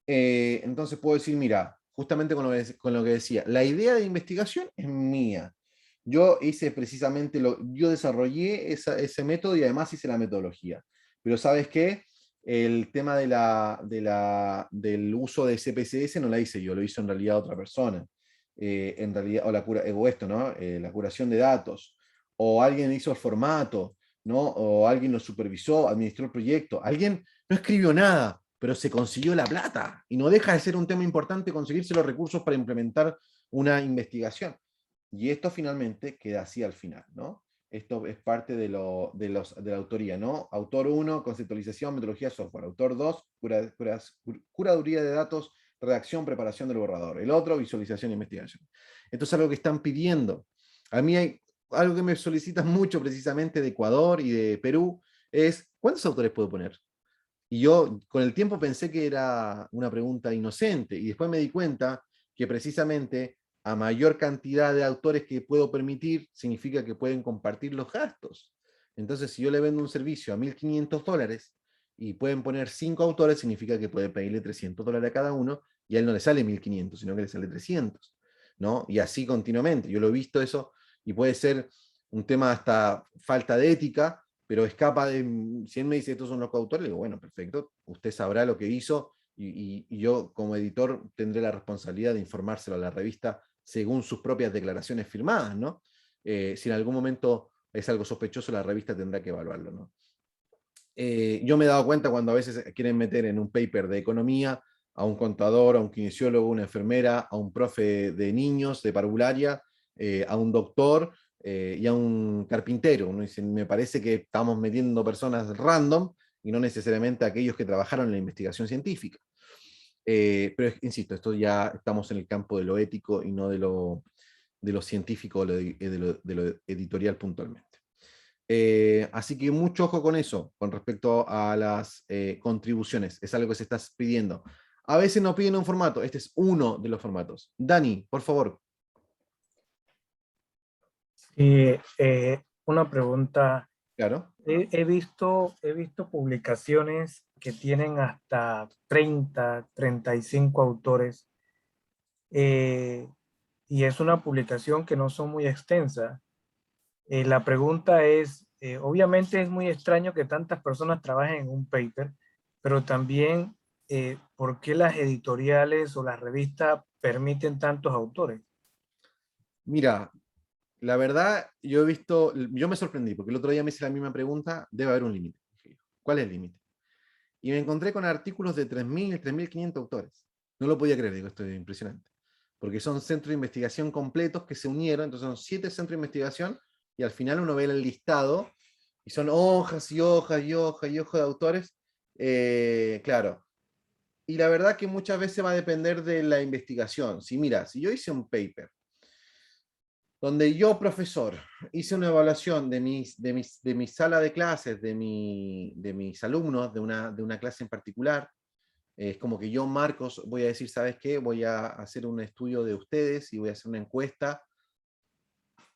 Entonces puedo decir, mira, justamente con lo que decía, la idea de investigación es mía. Yo hice precisamente, yo desarrollé ese método y además hice la metodología. Pero ¿sabes qué? El tema del uso de SPSS no la hice yo, lo hizo en realidad otra persona. En realidad, o esto, ¿no? La curación de datos. O alguien hizo el formato, ¿no? O alguien lo supervisó, administró el proyecto. Alguien no escribió nada, pero se consiguió la plata. Y no deja de ser un tema importante conseguirse los recursos para implementar una investigación. Y esto finalmente queda así al final, ¿no? Esto es parte de la autoría, ¿no? Autor 1, conceptualización, metodología, software. Autor 2, curaduría de datos, redacción, preparación del borrador. El otro, visualización e investigación. Esto es algo que están pidiendo. A mí hay algo que me solicitan mucho precisamente de Ecuador y de Perú, es ¿cuántos autores puedo poner? Y yo con el tiempo pensé que era una pregunta inocente, y después me di cuenta que precisamente a mayor cantidad de autores que puedo permitir, significa que pueden compartir los gastos. Entonces, si yo le vendo un servicio a $1.500 y pueden poner 5 autores, significa que puede pedirle $300 a cada uno, y a él no le sale 1.500, sino que le sale 300, ¿no? Y así continuamente. Yo lo he visto eso, y puede ser un tema hasta falta de ética, pero escapa de, si él me dice estos son los coautores, le digo, bueno, perfecto, usted sabrá lo que hizo, y yo como editor tendré la responsabilidad de informárselo a la revista según sus propias declaraciones firmadas, ¿no? Si en algún momento es algo sospechoso, la revista tendrá que evaluarlo, ¿no? Yo me he dado cuenta cuando a veces quieren meter en un paper de economía a un contador, a un kinesiólogo, una enfermera, a un profe de niños, de parvularia, a un doctor y a un carpintero. Uno dice, me parece que estamos metiendo personas random y no necesariamente aquellos que trabajaron en la investigación científica. Pero insisto, esto ya estamos en el campo de lo ético y no de lo científico o de lo editorial puntualmente. Así que mucho ojo con eso, con respecto a las contribuciones. Es algo que se está pidiendo. A veces nos piden un formato. Este es uno de los formatos. Dani, por favor. Una pregunta. Claro. He visto publicaciones que tienen hasta 35 autores, y es una publicación que no son muy extensa. La pregunta es, obviamente es muy extraño que tantas personas trabajen en un paper, pero también, ¿por qué las editoriales o las revistas permiten tantos autores? Mira, la verdad, yo me sorprendí, porque el otro día me hice la misma pregunta, debe haber un límite. ¿Cuál es el límite? Y me encontré con artículos de 3.000, 3.500 autores. No lo podía creer, digo, esto es impresionante. Porque son centros de investigación completos que se unieron, entonces son 7 centros de investigación, y al final uno ve el listado, y son hojas y hojas y hojas y hojas de autores. Claro. Y la verdad que muchas veces va a depender de la investigación. Si mira, si yo hice un paper donde yo, profesor, hice una evaluación de mi sala de clases, de mis alumnos, de una clase en particular. Es como que yo, Marcos, voy a decir, ¿sabes qué? Voy a hacer un estudio de ustedes y voy a hacer una encuesta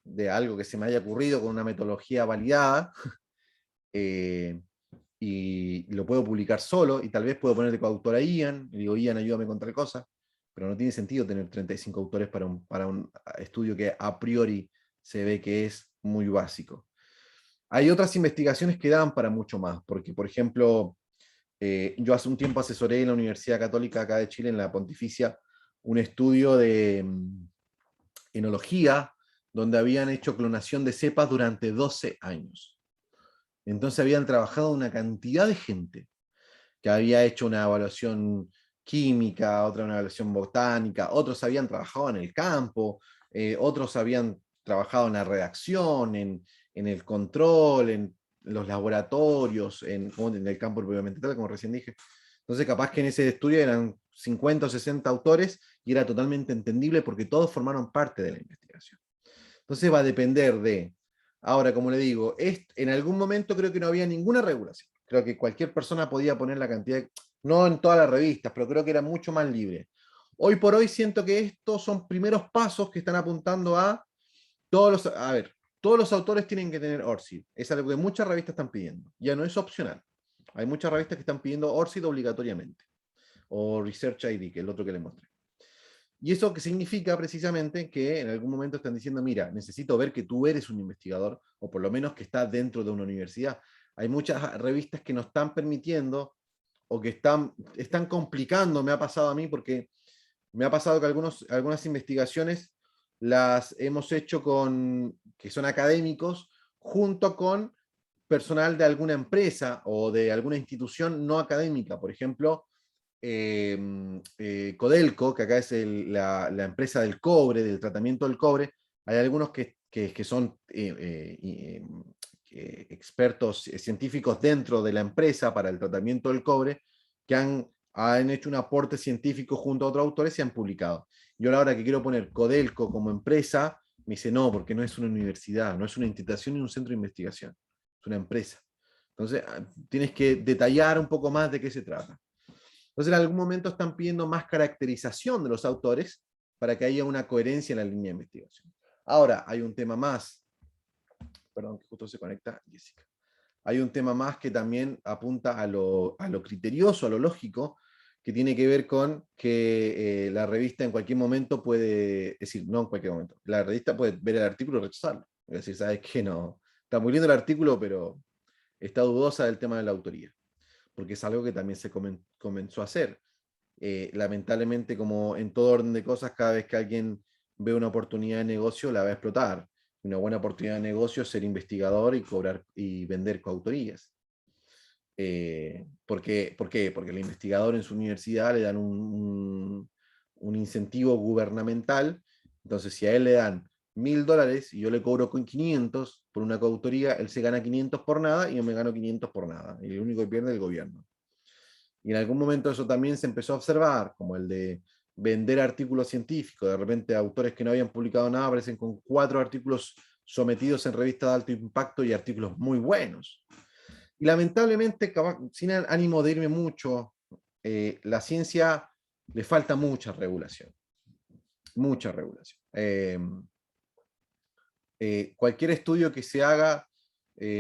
de algo que se me haya ocurrido con una metodología validada. eh, y lo puedo publicar solo, y tal vez puedo poner de coautor a Ian, y digo, Ian, ayúdame con tal cosa, pero no tiene sentido tener 35 autores para un estudio que a priori se ve que es muy básico. Hay otras investigaciones que dan para mucho más, porque, por ejemplo, yo hace un tiempo asesoré en la Universidad Católica acá de Chile, en la Pontificia, un estudio de enología, donde habían hecho clonación de cepas durante 12 años. Entonces habían trabajado una cantidad de gente que había hecho una evaluación química, otra una evaluación botánica, otros habían trabajado en el campo, otros habían trabajado en la redacción, en el control, en los laboratorios, en el campo propiamente tal, como recién dije. Entonces, capaz que en ese estudio eran 50 o 60 autores y era totalmente entendible porque todos formaron parte de la investigación. Entonces, va a depender de. Ahora, como le digo, en algún momento creo que no había ninguna regulación. Creo que cualquier persona podía poner la cantidad, no en todas las revistas, pero creo que era mucho más libre. Hoy por hoy siento que estos son primeros pasos que están apuntando a todos los autores tienen que tener ORCID. Es algo que muchas revistas están pidiendo. Ya no es opcional. Hay muchas revistas que están pidiendo ORCID obligatoriamente. O Research ID, que es el otro que les mostré. Y eso que significa precisamente que en algún momento están diciendo, mira, necesito ver que tú eres un investigador, o por lo menos que estás dentro de una universidad. Hay muchas revistas que no están permitiendo, o que están complicando, me ha pasado a mí, porque me ha pasado que algunas investigaciones las hemos hecho que son académicos, junto con personal de alguna empresa o de alguna institución no académica. Por ejemplo, Codelco, que acá es la empresa del cobre, del tratamiento del cobre. Hay algunos que son expertos científicos dentro de la empresa para el tratamiento del cobre, que han hecho un aporte científico junto a otros autores y han publicado. Yo a la hora que quiero poner Codelco como empresa, me dice no, porque no es una universidad, no es una institución ni un centro de investigación, es una empresa. Entonces, tienes que detallar un poco más de qué se trata. Entonces, en algún momento están pidiendo más caracterización de los autores para que haya una coherencia en la línea de investigación. Ahora, hay un tema más. Perdón, que justo se conecta Jessica. Hay un tema más que también apunta a lo criterioso, a lo lógico, que tiene que ver con que la revista en cualquier momento puede, es decir, no en cualquier momento, la revista puede ver el artículo y rechazarlo. Es decir, ¿sabes qué? No, está muy lindo el artículo, pero está dudosa del tema de la autoría, porque es algo que también se comenzó a hacer. Lamentablemente, como en todo orden de cosas, cada vez que alguien ve una oportunidad de negocio, la va a explotar. Una buena oportunidad de negocio es ser investigador y cobrar y vender coautorías. ¿Por qué? Porque al investigador en su universidad le dan un incentivo gubernamental. Entonces, si a él le dan $1.000 y yo le cobro con 500 por una coautoría, él se gana 500 por nada y yo me gano 500 por nada. Y el único que pierde es el gobierno. Y en algún momento eso también se empezó a observar, como el de vender artículos científicos. De repente autores que no habían publicado nada aparecen con 4 artículos sometidos en revistas de alto impacto y artículos muy buenos. Y lamentablemente, sin ánimo de irme mucho, la ciencia le falta mucha regulación. Mucha regulación. Cualquier estudio que se haga,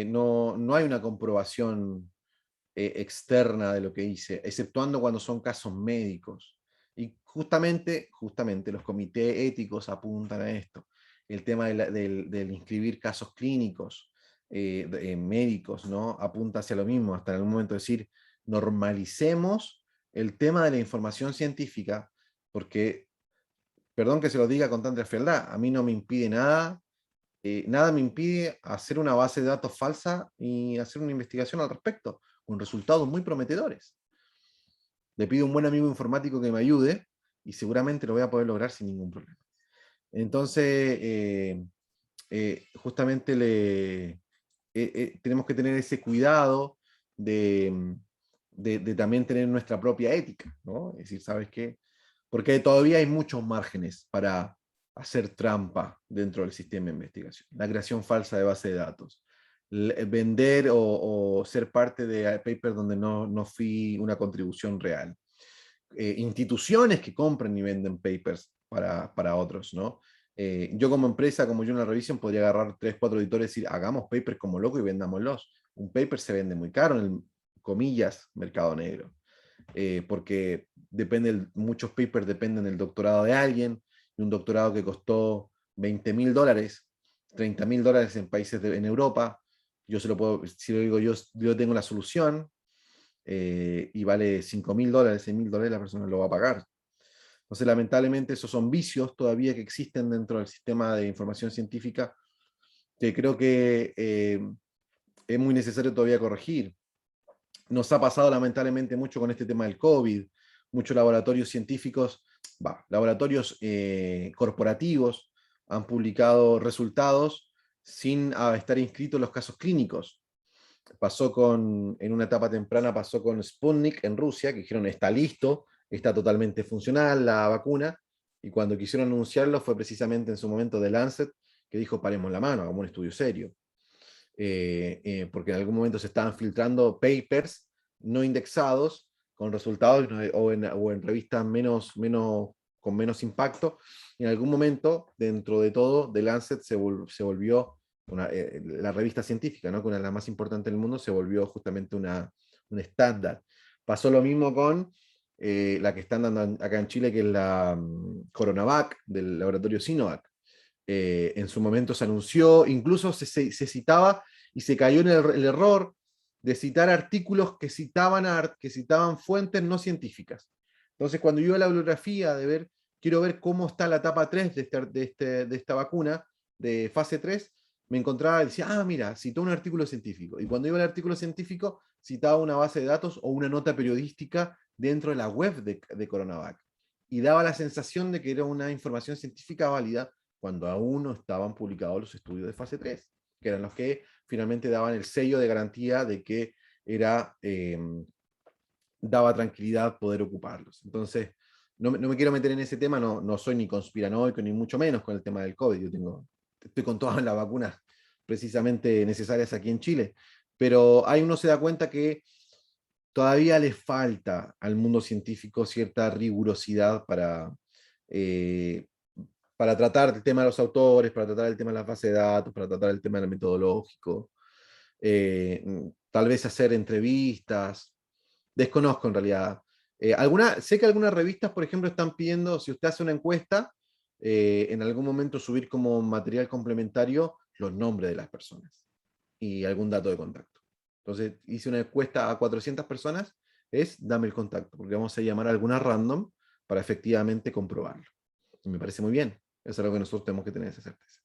no hay una comprobación externa de lo que hice, exceptuando cuando son casos médicos. Y justamente los comités éticos apuntan a esto. El tema del inscribir casos clínicos médicos, ¿no? Apunta hacia lo mismo, hasta en algún momento decir, normalicemos el tema de la información científica, porque perdón que se lo diga con tanta frialdad, a mí no me impide nada, nada me impide hacer una base de datos falsa y hacer una investigación al respecto, con resultados muy prometedores. Le pido a un buen amigo informático que me ayude y seguramente lo voy a poder lograr sin ningún problema. Entonces, justamente tenemos que tener ese cuidado de también tener nuestra propia ética, ¿no? Es decir, ¿sabes qué? Porque todavía hay muchos márgenes para hacer trampa dentro del sistema de investigación. La creación falsa de base de datos. Vender o ser parte de papers donde no fui una contribución real. Instituciones que compran y venden papers para otros, ¿no? Yo como empresa, como Journal Revision, podría agarrar 3, 4 editores y decir, hagamos papers como loco y vendámoslos. Un paper se vende muy caro en el, comillas, mercado negro. Porque muchos papers dependen del doctorado de alguien, y un doctorado que costó $20.000, $30.000 en países en Europa, yo se lo puedo, si lo digo yo tengo la solución, y vale $5.000, $6.000, la persona lo va a pagar. Entonces, lamentablemente, esos son vicios todavía que existen dentro del sistema de información científica que creo que es muy necesario todavía corregir. Nos ha pasado lamentablemente mucho con este tema del COVID, muchos laboratorios científicos, laboratorios corporativos han publicado resultados sin estar inscritos en los casos clínicos. En una etapa temprana pasó con Sputnik en Rusia, que dijeron está listo, está totalmente funcional la vacuna, y cuando quisieron anunciarlo fue precisamente en su momento de Lancet, que dijo paremos la mano, hagamos un estudio serio. Porque en algún momento se estaban filtrando papers no indexados con resultados o en revistas con menos impacto, y en algún momento, dentro de todo, The Lancet se volvió la revista científica, ¿no? Que una de las más importantes del mundo, se volvió justamente un estándar. Pasó lo mismo con la que están dando acá en Chile, que es la Coronavac, del laboratorio Sinovac. En su momento se anunció, incluso se citaba y se cayó en el error de citar artículos que citaban fuentes no científicas. Entonces, cuando yo a la bibliografía quiero ver cómo está la etapa 3 de esta vacuna, de fase 3, me encontraba y decía, mira, citó un artículo científico. Y cuando iba al artículo científico, citaba una base de datos o una nota periodística dentro de la web de Coronavac. Y daba la sensación de que era una información científica válida cuando aún no estaban publicados los estudios de fase 3, que eran los que finalmente daban el sello de garantía de que daba tranquilidad poder ocuparlos. Entonces, no me quiero meter en ese tema, no soy ni conspiranoico, ni mucho menos con el tema del COVID. Estoy con todas las vacunas precisamente necesarias aquí en Chile, pero ahí uno se da cuenta que todavía le falta al mundo científico cierta rigurosidad para tratar el tema de los autores, para tratar el tema de las bases de datos, para tratar el tema del metodológico, tal vez hacer entrevistas, desconozco en realidad. Sé que algunas revistas, por ejemplo, están pidiendo, si usted hace una encuesta, en algún momento subir como material complementario los nombres de las personas y algún dato de contacto. Entonces hice una encuesta a 400 personas, dame el contacto, porque vamos a llamar a alguna random para efectivamente comprobarlo. Y me parece muy bien, eso es algo que nosotros tenemos que tener esa certeza.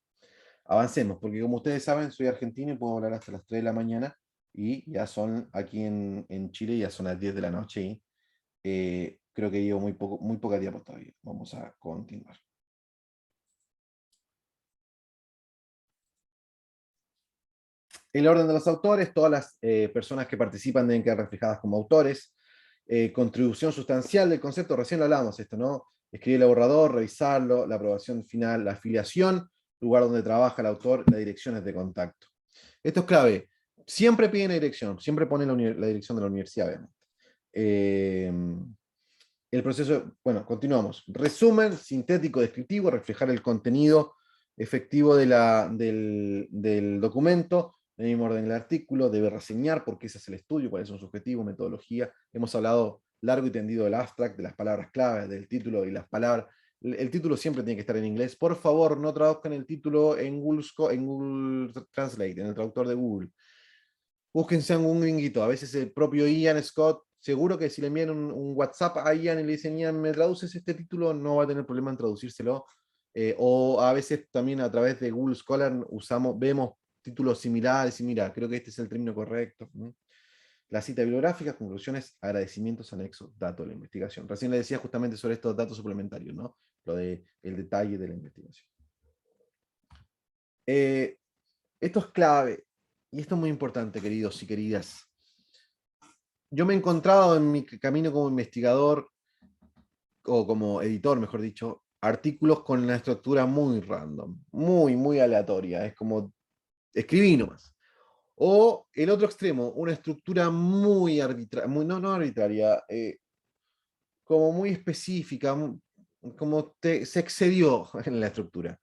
Avancemos, porque como ustedes saben, soy argentino y puedo hablar hasta las 3 de la mañana, y ya son aquí en Chile, ya son las 10 de la noche, y creo que llevo muy poca tiempo todavía. Vamos a continuar. El orden de los autores, todas las personas que participan deben quedar reflejadas como autores. Contribución sustancial del concepto, recién lo hablamos esto, ¿no? Escribir el borrador, revisarlo, la aprobación final, la afiliación, lugar donde trabaja el autor, las direcciones de contacto. Esto es clave. Siempre piden la dirección, siempre ponen la dirección de la universidad, obviamente. El proceso, bueno, continuamos. Resumen, sintético, descriptivo, reflejar el contenido efectivo del documento, en el mismo orden del artículo, debe reseñar por qué se hace el estudio, cuáles son sus objetivos, metodología. Hemos hablado largo y tendido del abstract, de las palabras claves, del título y las palabras. El título siempre tiene que estar en inglés. Por favor, no traduzcan el título en Google Translate, en el traductor de Google. Búsquense a un gringuito. A veces el propio Ian Scott seguro que si le envían un WhatsApp a Ian y le dicen, Ian, ¿me traduces este título? No va a tener problema en traducírselo. O a veces también a través de Google Scholar vemos títulos similares y mira, creo que este es el término correcto. La cita bibliográfica, conclusiones, agradecimientos, anexos, datos de la investigación. Recién le decía justamente sobre estos datos suplementarios, ¿no? Lo de el detalle de la investigación. Esto es clave, y esto es muy importante, queridos y queridas. Yo me he encontrado en mi camino como investigador, o como editor, mejor dicho, artículos con una estructura muy random, muy aleatoria. Es como, escribí nomás. O el otro extremo, una estructura muy arbitraria, no arbitraria, como muy específica, como se excedió en la estructura.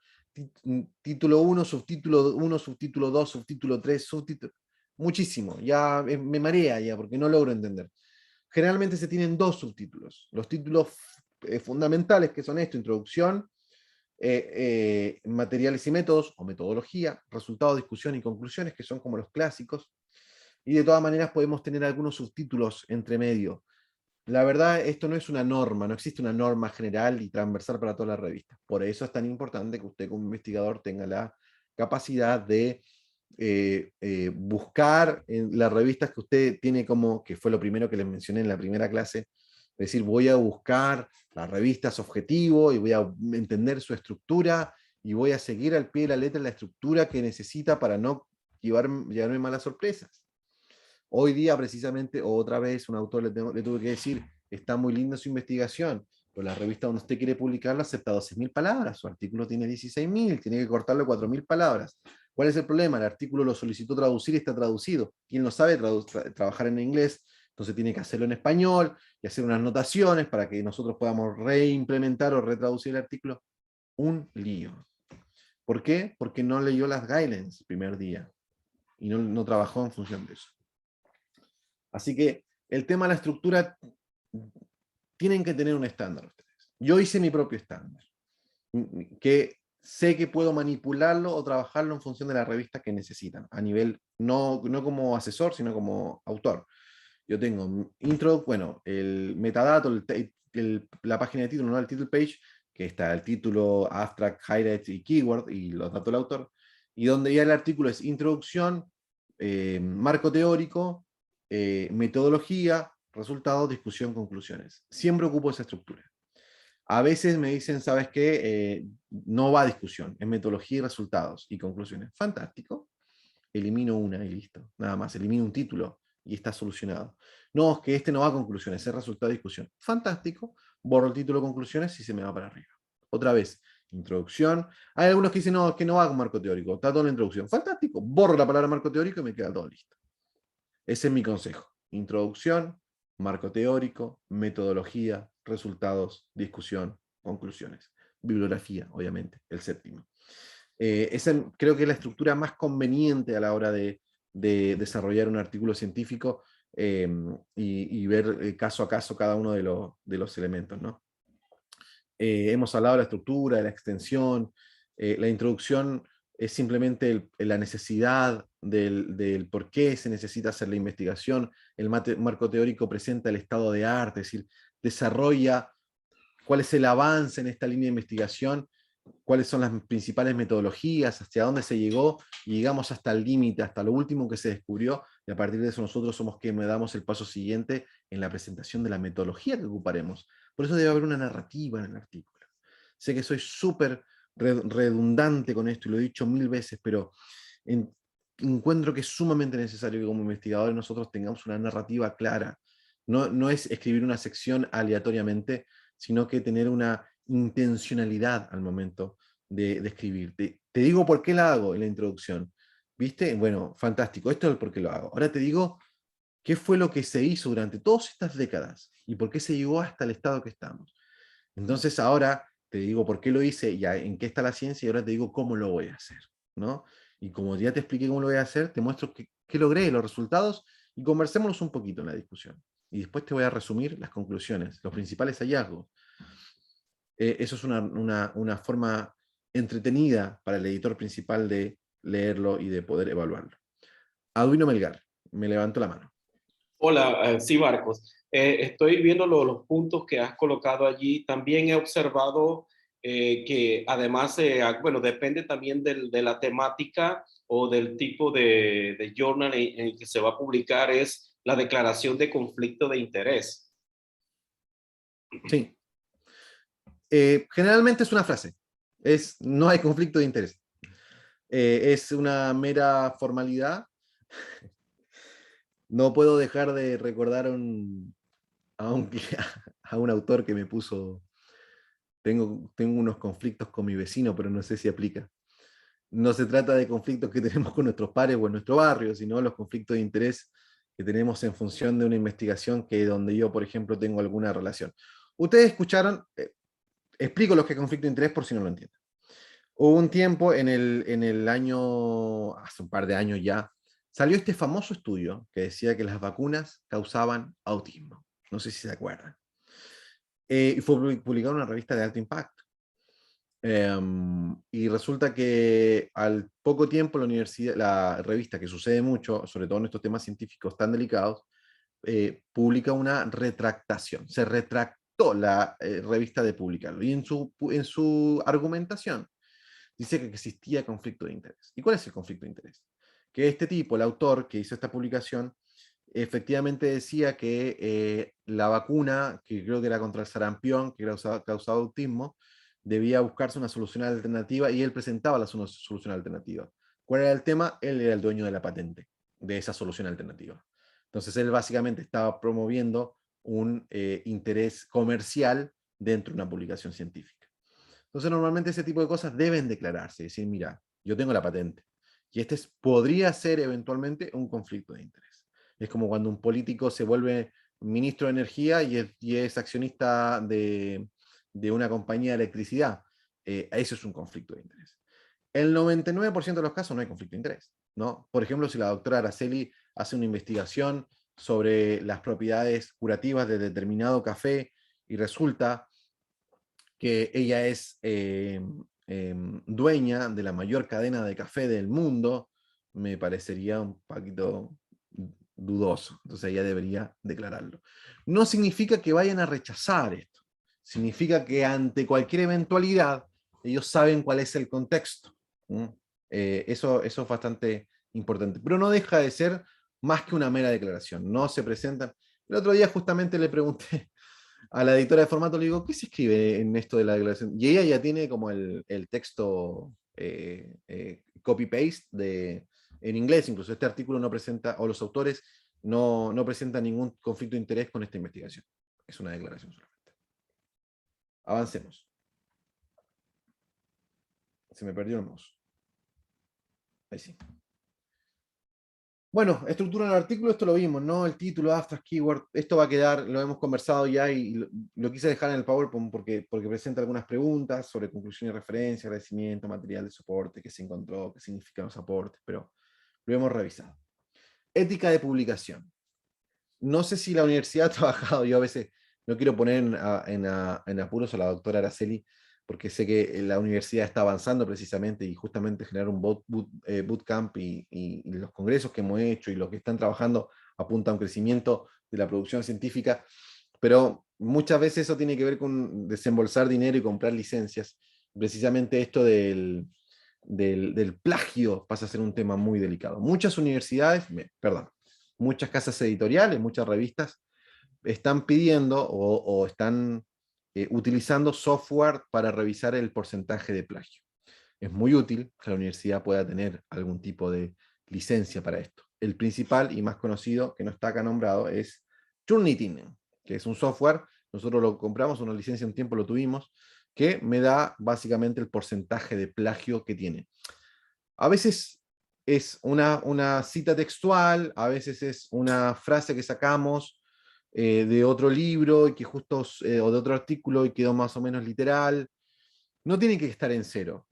Título 1, subtítulo 1, subtítulo 2, subtítulo 3, subtítulo... Muchísimo, ya me marea ya porque no logro entender. Generalmente se tienen dos subtítulos. Los títulos fundamentales, que son esto, introducción, materiales y métodos, o metodología, resultados, discusión y conclusiones, que son como los clásicos. Y de todas maneras podemos tener algunos subtítulos entre medio. La verdad, esto no es una norma, no existe una norma general y transversal para todas las revistas. Por eso es tan importante que usted como investigador tenga la capacidad de buscar en las revistas que usted tiene como, que fue lo primero que les mencioné en la primera clase, es decir, voy a buscar las revistas objetivo y voy a entender su estructura y voy a seguir al pie de la letra la estructura que necesita para no llevarme malas sorpresas. Hoy día, precisamente, otra vez, un autor le tuve que decir, está muy linda su investigación, pero la revista donde usted quiere publicarla acepta 12.000 palabras, su artículo tiene 16.000, tiene que cortarle 4.000 palabras. ¿Cuál es el problema? El artículo lo solicitó traducir y está traducido. Quien no sabe trabajar en inglés, entonces tiene que hacerlo en español y hacer unas notaciones para que nosotros podamos reimplementar o retraducir el artículo. Un lío. ¿Por qué? Porque no leyó las guidelines el primer día y no trabajó en función de eso. Así que el tema de la estructura, tienen que tener un estándar ustedes. Yo hice mi propio estándar, que sé que puedo manipularlo o trabajarlo en función de la revista que necesitan, a nivel, no como asesor, sino como autor. Yo tengo intro, bueno, el metadato, la página de título, no el title page, que está el título, abstract, highlight y keyword, y los datos del autor, y donde ya el artículo es introducción, marco teórico, metodología, resultados, discusión, conclusiones. Siempre ocupo esa estructura. A veces me dicen, ¿sabes qué? No va a discusión, es metodología y resultados y conclusiones. Fantástico. Elimino una y listo. Nada más, elimino un título y está solucionado. No, es que este no va a conclusiones, es resultado de discusión. Fantástico. Borro el título de conclusiones y se me va para arriba. Otra vez, introducción. Hay algunos que dicen, no, es que no va con marco teórico, está todo en la introducción. Fantástico. Borro la palabra marco teórico y me queda todo listo. Ese es mi consejo. Introducción, marco teórico, metodología, resultados, discusión, conclusiones. Bibliografía, obviamente, el séptimo. Esa creo que es la estructura más conveniente a la hora de desarrollar un artículo científico y ver caso a caso cada uno de los elementos, ¿no? Hemos hablado de la estructura, de la extensión, la introducción es simplemente la necesidad del por qué se necesita hacer la investigación. El marco teórico presenta el estado de arte, es decir, desarrolla cuál es el avance en esta línea de investigación, cuáles son las principales metodologías, hacia dónde se llegó, y llegamos hasta el límite, hasta lo último que se descubrió, y a partir de eso nosotros somos quienes damos el paso siguiente en la presentación de la metodología que ocuparemos. Por eso debe haber una narrativa en el artículo. Sé que soy súper redundante con esto, y lo he dicho 1000 veces, pero encuentro que es sumamente necesario que como investigadores nosotros tengamos una narrativa clara. No es escribir una sección aleatoriamente, sino que tener una intencionalidad al momento de escribir. Te digo por qué la hago en la introducción. ¿Viste? Bueno, fantástico, esto es el por qué lo hago. Ahora te digo qué fue lo que se hizo durante todas estas décadas y por qué se llegó hasta el estado que estamos. Entonces ahora te digo por qué lo hice y en qué está la ciencia, y ahora te digo cómo lo voy a hacer, ¿no? Y como ya te expliqué cómo lo voy a hacer, te muestro qué logré, los resultados, y conversémonos un poquito en la discusión. Y después te voy a resumir las conclusiones, los principales hallazgos. Eso es una forma entretenida para el editor principal de leerlo y de poder evaluarlo. Arduino Melgar, me levantó la mano. Hola, sí, Marcos. Estoy viendo los puntos que has colocado allí. También he observado que además, bueno, depende también de la temática o del tipo de journal en el que se va a publicar, es la declaración de conflicto de interés. Sí. Generalmente es una frase. No hay conflicto de interés. Es una mera formalidad. No puedo dejar de recordar a un autor que me puso, tengo unos conflictos con mi vecino, pero no sé si aplica. No se trata de conflictos que tenemos con nuestros pares o en nuestro barrio, sino los conflictos de interés que tenemos en función de una investigación que donde yo, por ejemplo, tengo alguna relación. Ustedes escucharon, explico lo que es conflicto de interés por si no lo entienden. Hubo un tiempo en el año, hace un par de años ya, salió este famoso estudio que decía que las vacunas causaban autismo. No sé si se acuerdan. Y fue publicado en una revista de alto impacto. Y resulta que al poco tiempo la revista, que sucede mucho, sobre todo en estos temas científicos tan delicados, publica una retractación. Se retractó la revista de publicarlo. Y en su argumentación dice que existía conflicto de interés. ¿Y cuál es el conflicto de interés? Que este tipo, el autor que hizo esta publicación, efectivamente decía que la vacuna, que creo que era contra el sarampión, que causaba autismo, debía buscarse una solución alternativa y él presentaba la solución alternativa. ¿Cuál era el tema? Él era el dueño de la patente de esa solución alternativa. Entonces él básicamente estaba promoviendo un interés comercial dentro de una publicación científica. Entonces normalmente ese tipo de cosas deben declararse, decir, mira, yo tengo la patente y podría ser eventualmente un conflicto de interés. Es como cuando un político se vuelve ministro de energía y es accionista de una compañía de electricidad. Eso es un conflicto de interés. El 99% de los casos no hay conflicto de interés, ¿no? Por ejemplo, si la doctora Araceli hace una investigación sobre las propiedades curativas de determinado café y resulta que ella es dueña de la mayor cadena de café del mundo, me parecería un poquito dudoso. Entonces ella debería declararlo. No significa que vayan a rechazar esto. Significa que ante cualquier eventualidad, ellos saben cuál es el contexto. Eso es bastante importante. Pero no deja de ser más que una mera declaración. No se presentan. El otro día justamente le pregunté a la editora de formato, le digo, ¿qué se escribe en esto de la declaración? Y ella ya tiene como el texto copy-paste en inglés, incluso este artículo no presenta, o los autores no presentan ningún conflicto de interés con esta investigación. Es una declaración solamente. Avancemos. Se me perdió el mouse. Ahí sí. Bueno, estructura del artículo, esto lo vimos, ¿no? El título, abstract, keyword, esto va a quedar, lo hemos conversado ya y lo quise dejar en el PowerPoint porque presenta algunas preguntas sobre conclusión y referencia, agradecimiento, material de soporte, qué se encontró, qué significan los aportes, pero lo hemos revisado. Ética de publicación. No sé si la universidad ha trabajado, yo a veces no quiero poner en apuros a la doctora Araceli, porque sé que la universidad está avanzando precisamente y justamente generar un bootcamp y los congresos que hemos hecho y los que están trabajando apunta a un crecimiento de la producción científica, pero muchas veces eso tiene que ver con desembolsar dinero y comprar licencias. Precisamente esto del plagio pasa a ser un tema muy delicado. Muchas universidades, perdón, muchas casas editoriales, muchas revistas están pidiendo o están utilizando software para revisar el porcentaje de plagio. Es muy útil que la universidad pueda tener algún tipo de licencia para esto. El principal y más conocido, que no está acá nombrado, es Turnitin, que es un software, nosotros lo compramos, una licencia un tiempo lo tuvimos, que me da básicamente el porcentaje de plagio que tiene. A veces es una cita textual, a veces es una frase que sacamos de otro libro y que justo, o de otro artículo y quedó más o menos literal. No tiene que estar en cero,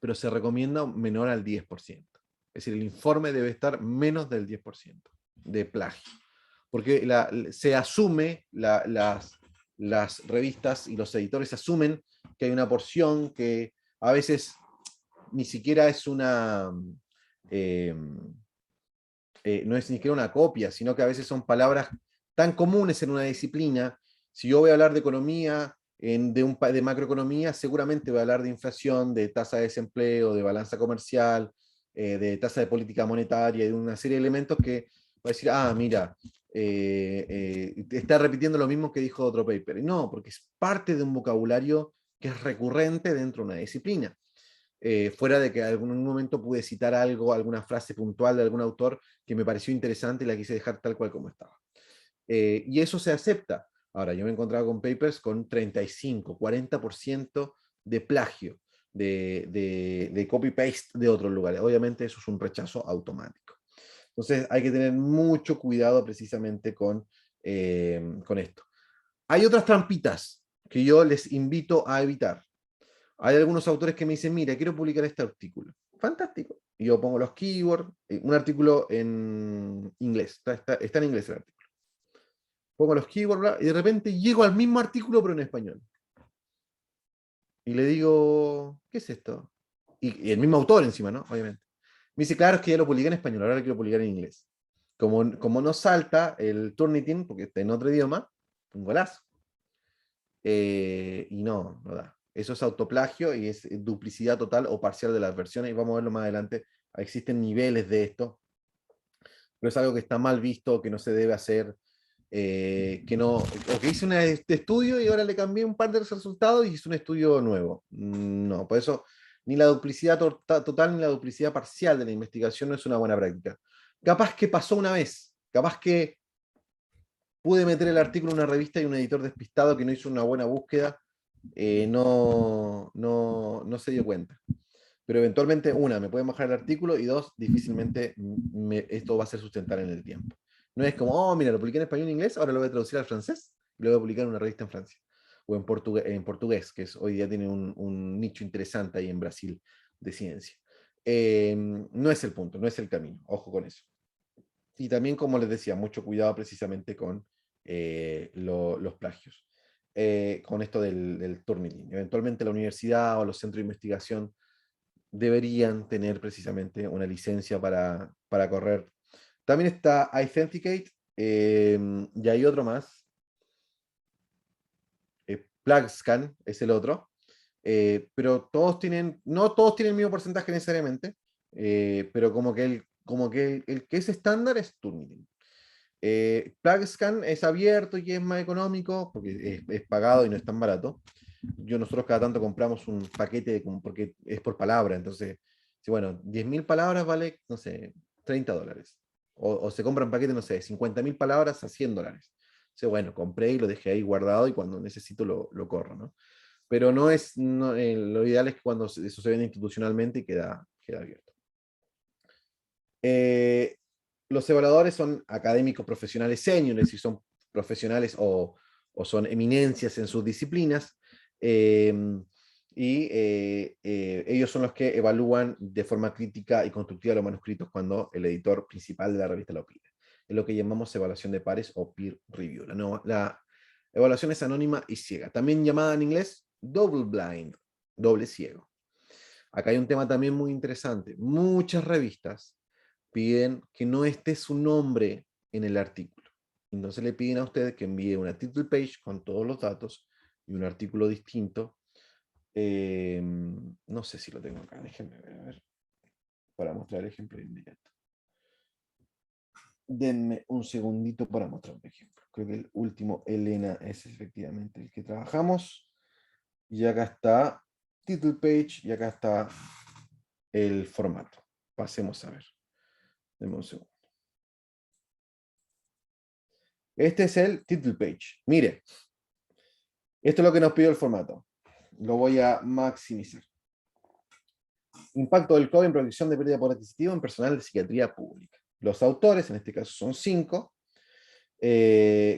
pero se recomienda menor al 10%. Es decir, el informe debe estar menos del 10% de plagio. Porque se asume, las revistas y los editores asumen que hay una porción que a veces ni siquiera es una no es ni siquiera una copia, sino que a veces son palabras tan comunes en una disciplina. Si yo voy a hablar de economía, de macroeconomía, seguramente voy a hablar de inflación, de tasa de desempleo, de balanza comercial, de tasa de política monetaria, de una serie de elementos que voy a decir, ah, mira, está repitiendo lo mismo que dijo otro paper. Y no, porque es parte de un vocabulario que es recurrente dentro de una disciplina. Fuera de que en algún momento pude citar algo, alguna frase puntual de algún autor que me pareció interesante y la quise dejar tal cual como estaba. Y eso se acepta. Ahora, yo me he encontrado con papers con 35, 40% de plagio, de copy-paste de otros lugares. Obviamente eso es un rechazo automático. Entonces hay que tener mucho cuidado precisamente con esto. Hay otras trampitas que yo les invito a evitar. Hay algunos autores que me dicen, mira, quiero publicar este artículo. Fantástico. Y yo pongo los keywords, un artículo en inglés. Está en inglés el artículo. Pongo los keywords, bla, y de repente llego al mismo artículo, pero en español. Y le digo, ¿qué es esto? Y el mismo autor encima, ¿no? Obviamente. Me dice, claro, es que ya lo publiqué en español, ahora lo quiero publicar en inglés. Como no salta el Turnitin, porque está en otro idioma, un golazo. Y no da. Eso es autoplagio y es duplicidad total o parcial de las versiones, y vamos a verlo más adelante. Existen niveles de esto, pero es algo que está mal visto, que no se debe hacer, que no, o que hice un estudio y ahora le cambié un par de resultados y hice un estudio nuevo. No, por eso ni la duplicidad total ni la duplicidad parcial de la investigación no es una buena práctica. Capaz que pasó una vez, capaz que pude meter el artículo en una revista y un editor despistado que no hizo una buena búsqueda no se dio cuenta. Pero eventualmente, una, me pueden bajar el artículo, y dos, difícilmente esto va a ser sustentable en el tiempo. No es como, oh, mira, lo publiqué en español y inglés, ahora lo voy a traducir al francés y lo voy a publicar en una revista en Francia. O en portugués, que hoy día tiene un nicho interesante ahí en Brasil de ciencia. No es el punto, no es el camino. Ojo con eso. Y también, como les decía, mucho cuidado precisamente con los plagios. Con esto del Turnitin. Eventualmente la universidad o los centros de investigación deberían tener precisamente una licencia para correr. También está Authenticate, y hay otro más. PlugScan es el otro. Pero no todos tienen el mismo porcentaje necesariamente, pero como que el que es estándar es Turnitin. PlugScan es abierto y es más económico porque es pagado y no es tan barato. Nosotros cada tanto compramos un paquete porque es por palabra, entonces, bueno, 10.000 palabras vale, no sé, $30. O se compran paquetes, no sé, 50.000 palabras a $100. Entonces, bueno, compré y lo dejé ahí guardado y cuando necesito lo corro, ¿no? Pero lo ideal es que cuando eso se vende institucionalmente y queda abierto. Los evaluadores son académicos profesionales senior, es decir, son profesionales o son eminencias en sus disciplinas, ellos son los que evalúan de forma crítica y constructiva los manuscritos cuando el editor principal de la revista lo pide. Es lo que llamamos evaluación de pares o peer review. La evaluación es anónima y ciega, también llamada en inglés double blind, doble ciego. Acá hay un tema también muy interesante. Muchas revistas piden que no esté su nombre en el artículo. Entonces le piden a usted que envíe una title page con todos los datos y un artículo distinto. No sé si lo tengo acá, déjenme ver, para mostrar el ejemplo de inmediato. Denme un segundito para mostrar un ejemplo. Creo que el último, Elena, es efectivamente el que trabajamos. Y acá está title page y acá está el formato. Pasemos a ver. Denme un segundo. Este es el title page. Mire, esto es lo que nos pidió el formato. Lo voy a maximizar. Impacto del COVID en protección de pérdida de poder adquisitivo en personal de psiquiatría pública. Los autores, en este caso son 5,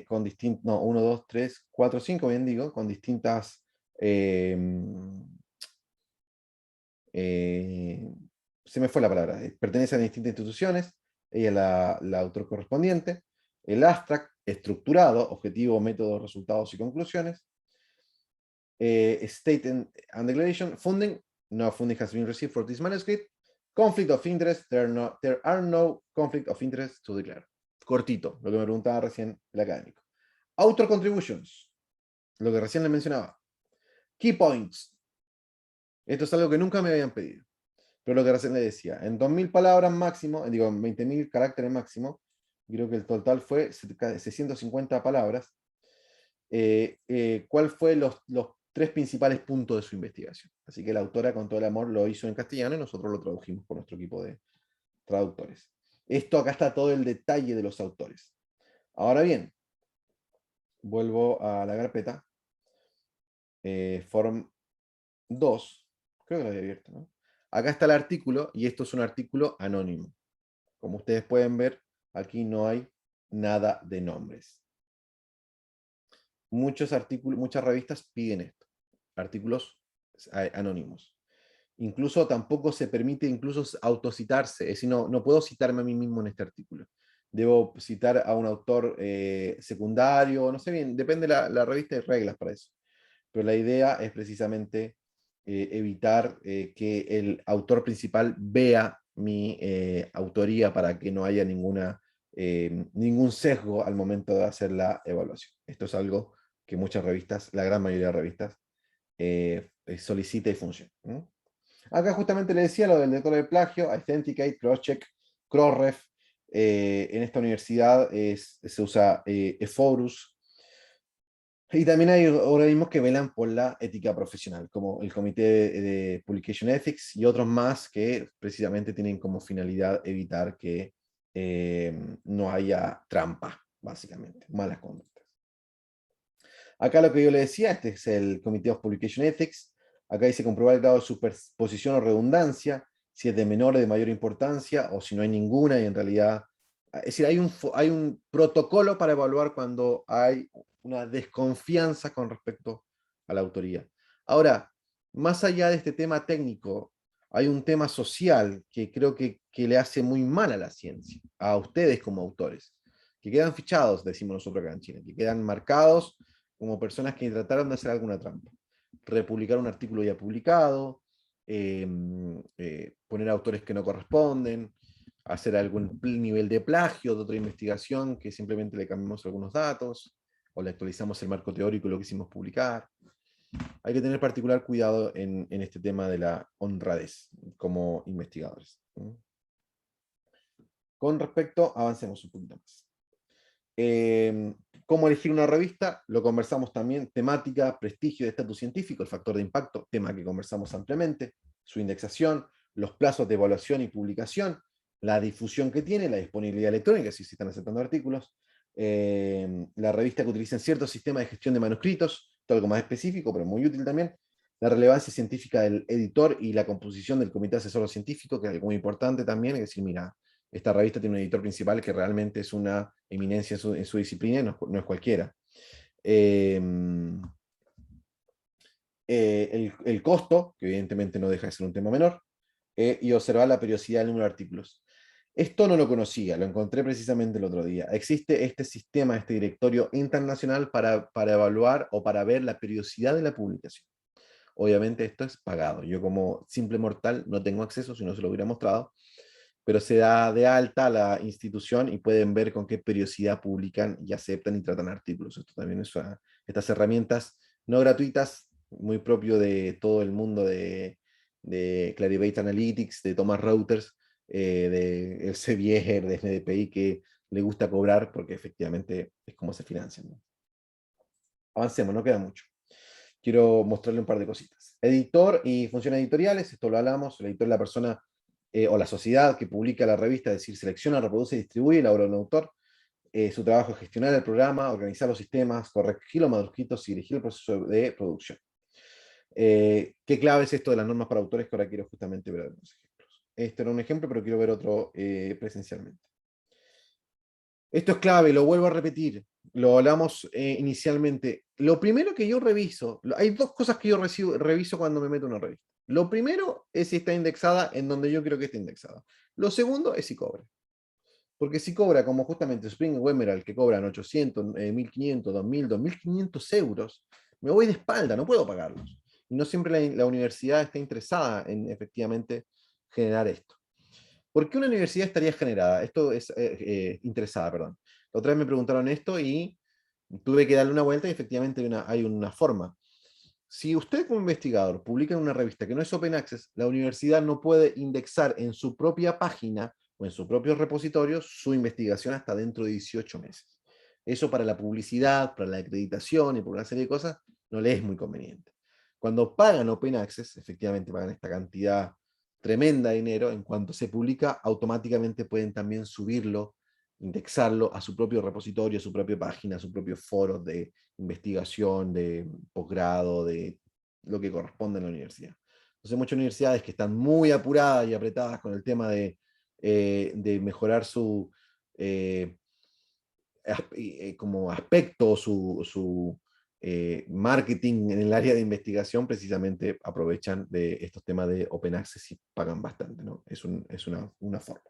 con distintos, no, 1, 2, 3, 4, 5, bien digo, con distintas se me fue la palabra, pertenecen a distintas instituciones, ella es la autor correspondiente, el abstract estructurado, objetivo, método, resultados y conclusiones, state and declaration, funding, no funding has been received for this manuscript, Conflict of interest, there are no conflict of interest to declare. Cortito, lo que me preguntaba recién el académico. Author contributions, lo que recién le mencionaba. Key points. Esto es algo que nunca me habían pedido. Pero lo que recién le decía, en 2000 palabras máximo, digo, en 20.000 caracteres máximo, creo que el total fue 650 palabras. ¿Cuál fue los 3 principales puntos de su investigación? Así que la autora con todo el amor lo hizo en castellano y nosotros lo tradujimos por nuestro equipo de traductores. Esto acá está todo el detalle de los autores. Ahora bien, vuelvo a la carpeta. Form 2, creo que lo había abierto, ¿no? Acá está el artículo y esto es un artículo anónimo. Como ustedes pueden ver, aquí no hay nada de nombres. Muchas revistas piden esto, artículos anónimos. Incluso tampoco se permite autocitarse, es decir, no puedo citarme a mí mismo en este artículo. Debo citar a un autor secundario, no sé bien, depende de la revista, hay reglas para eso. Pero la idea es precisamente evitar que el autor principal vea mi autoría para que no haya ningún sesgo al momento de hacer la evaluación. Esto es algo que muchas revistas, la gran mayoría de revistas, solicita y funciona. Acá justamente le decía lo del detector de plagio, Authenticate, Crosscheck, Crossref. En esta universidad se usa Ephorus. Y también hay organismos que velan por la ética profesional, como el Comité de Publication Ethics y otros más que precisamente tienen como finalidad evitar que no haya trampa, básicamente, malas conductas. Acá lo que yo le decía, este es el Comité of Publication Ethics. Acá dice comprobar el grado de superposición o redundancia, si es de menor o de mayor importancia, o si no hay ninguna, y en realidad... Es decir, hay un protocolo para evaluar cuando hay una desconfianza con respecto a la autoría. Ahora, más allá de este tema técnico, hay un tema social que creo que le hace muy mal a la ciencia, a ustedes como autores, que quedan fichados, decimos nosotros acá en Chile, que quedan marcados como personas que trataron de hacer alguna trampa. Republicar un artículo ya publicado, poner autores que no corresponden, hacer algún nivel de plagio de otra investigación que simplemente le cambiamos algunos datos o le actualizamos el marco teórico y lo quisimos publicar. Hay que tener particular cuidado en este tema de la honradez como investigadores. Con respecto, avancemos un poquito más. ¿Cómo elegir una revista? Lo conversamos también. Temática, prestigio de estatus científico, el factor de impacto, tema que conversamos ampliamente, su indexación, los plazos de evaluación y publicación, la difusión que tiene, la disponibilidad electrónica, si se están aceptando artículos, la revista que utiliza ciertos sistemas de gestión de manuscritos, todo algo más específico, pero muy útil también, la relevancia científica del editor y la composición del comité asesor científico, que es algo muy importante también, es decir, mira, esta revista tiene un editor principal que realmente es una eminencia en su disciplina y no es cualquiera. El costo, que evidentemente no deja de ser un tema menor, y observar la periodicidad del número de artículos. Esto no lo conocía, lo encontré precisamente el otro día. Existe este sistema, este directorio internacional para evaluar o para ver la periodicidad de la publicación. Obviamente esto es pagado. Yo como simple mortal no tengo acceso, si no se lo hubiera mostrado, pero se da de alta a la institución y pueden ver con qué periodicidad publican y aceptan y tratan artículos. Esto también es estas herramientas no gratuitas, muy propio de todo el mundo de Clarivate Analytics, de Thomas Reuters, de Elsevier, de NDPI, que le gusta cobrar porque efectivamente es como se financian, ¿no? Avancemos, no queda mucho. Quiero mostrarle un par de cositas. Editor y funciones editoriales, esto lo hablamos, el editor es la persona o la sociedad que publica la revista, es decir, selecciona, reproduce y distribuye la obra del autor. Su trabajo es gestionar el programa, organizar los sistemas, corregir los manuscritos y dirigir el proceso de producción. ¿Qué clave es esto de las normas para autores? Que ahora quiero justamente ver algunos ejemplos. Este era un ejemplo, pero quiero ver otro presencialmente. Esto es clave, lo vuelvo a repetir. Lo hablamos inicialmente. Lo primero que yo reviso, hay dos cosas que yo reviso cuando me meto en una revista. Lo primero es si está indexada en donde yo creo que está indexada. Lo segundo es si cobra. Porque si cobra, como justamente Spring Wemeral, que cobran 800, 1500, 2000, 2500 euros, me voy de espalda, no puedo pagarlos. Y no siempre la universidad está interesada en efectivamente generar esto. ¿Por qué una universidad estaría generada? Esto es interesada, perdón. La otra vez me preguntaron esto y tuve que darle una vuelta y efectivamente hay una forma. Si usted como investigador publica en una revista que no es open access, la universidad no puede indexar en su propia página o en su propio repositorio su investigación hasta dentro de 18 meses. Eso para la publicidad, para la acreditación y por una serie de cosas no le es muy conveniente. Cuando pagan open access, efectivamente pagan esta cantidad tremenda de dinero, en cuanto se publica, automáticamente pueden también subirlo, indexarlo a su propio repositorio, a su propia página, a su propio foro de investigación, de posgrado, de lo que corresponde en la universidad. Entonces, muchas universidades que están muy apuradas y apretadas con el tema de mejorar su como aspecto, su marketing en el área de investigación, precisamente aprovechan de estos temas de open access y pagan bastante, ¿no? Es una forma.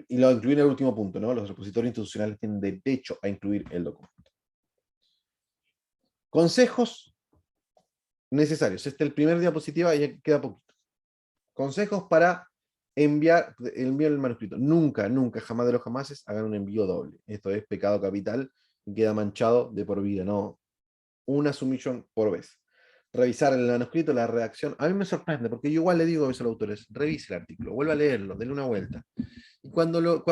Y lo incluí en el último punto, ¿no? Los repositorios institucionales tienen derecho a incluir el documento. Consejos necesarios. Este es el primer diapositiva y ya queda poquito. Consejos para enviar el manuscrito. Nunca, nunca, jamás de los jamases hagan un envío doble. Esto es pecado capital y queda manchado de por vida, ¿no? Una submission por vez. Revisar el manuscrito, la redacción. A mí me sorprende, porque yo igual le digo a veces a los autores, revise el artículo, vuelva a leerlo, denle una vuelta. Y cuando yo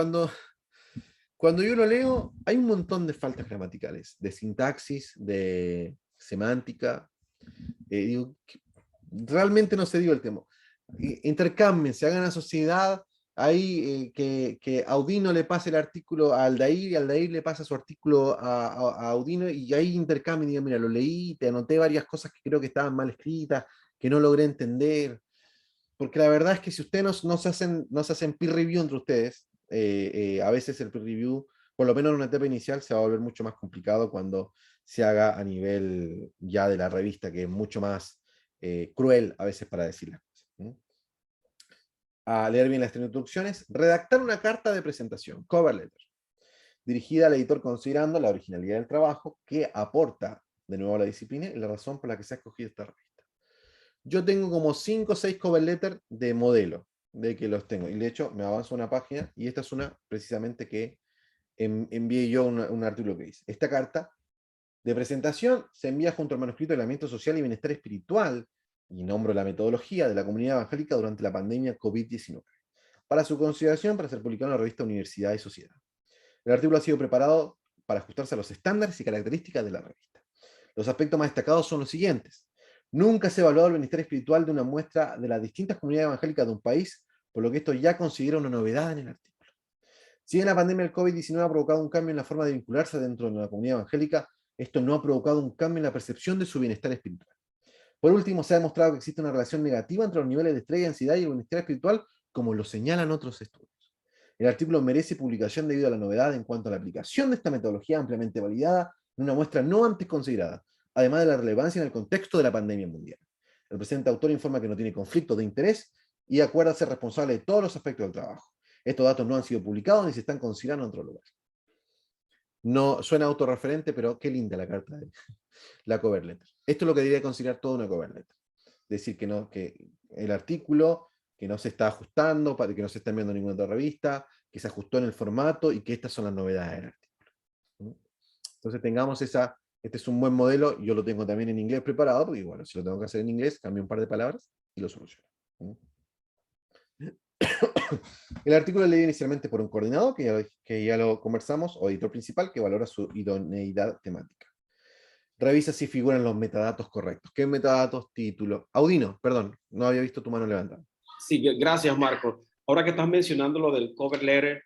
lo leo, hay un montón de faltas gramaticales, de sintaxis, de semántica. Digo, realmente no se dio el tema. Intercambien, se hagan una sociedad ahí que Audino le pase el artículo a Aldair y Aldair le pasa su artículo a Audino y ahí intercambien y digan, mira, lo leí, te anoté varias cosas que creo que estaban mal escritas, que no logré entender. Porque la verdad es que si ustedes no se hacen peer review entre ustedes, a veces el peer review, por lo menos en una etapa inicial, se va a volver mucho más complicado cuando se haga a nivel ya de la revista, que es mucho más cruel a veces para decir las cosas. A leer bien las instrucciones, redactar una carta de presentación, cover letter, dirigida al editor considerando la originalidad del trabajo que aporta de nuevo a la disciplina y la razón por la que se ha escogido esta revista. Yo tengo como 5 o 6 cover letter de modelo, de que los tengo. Y de hecho, me avanzo una página y esta es una precisamente que envié yo un artículo que hice. Esta carta de presentación se envía junto al manuscrito de Aislamiento Social y Bienestar Espiritual, y nombro la metodología de la comunidad evangélica durante la pandemia COVID-19, para su consideración para ser publicado en la revista Universidad y Sociedad. El artículo ha sido preparado para ajustarse a los estándares y características de la revista. Los aspectos más destacados son los siguientes. Nunca se ha evaluado el bienestar espiritual de una muestra de las distintas comunidades evangélicas de un país, por lo que esto ya considera una novedad en el artículo. Si bien la pandemia del COVID-19 ha provocado un cambio en la forma de vincularse dentro de la comunidad evangélica, esto no ha provocado un cambio en la percepción de su bienestar espiritual. Por último, se ha demostrado que existe una relación negativa entre los niveles de estrés y ansiedad y el bienestar espiritual, como lo señalan otros estudios. El artículo merece publicación debido a la novedad en cuanto a la aplicación de esta metodología ampliamente validada en una muestra no antes considerada, además de la relevancia en el contexto de la pandemia mundial. El presente autor informa que no tiene conflicto de interés y acuerda ser responsable de todos los aspectos del trabajo. Estos datos no han sido publicados ni se están considerando en otro lugar. No suena autorreferente, pero qué linda la carta de la cover letter. Esto es lo que debería considerar toda una cover letter. Decir que el artículo, que no se está ajustando, para que no se está enviando ninguna otra revista, que se ajustó en el formato y que estas son las novedades del artículo. Entonces tengamos este es un buen modelo, yo lo tengo también en inglés preparado, porque bueno, si lo tengo que hacer en inglés, cambio un par de palabras y lo soluciono. El artículo es leído inicialmente por un coordinador, que ya lo conversamos, o editor principal, que valora su idoneidad temática. Revisa si figuran los metadatos correctos. ¿Qué metadatos? Título. Audino, perdón, no había visto tu mano levantada. Sí, gracias, Marco. Ahora que estás mencionando lo del cover letter,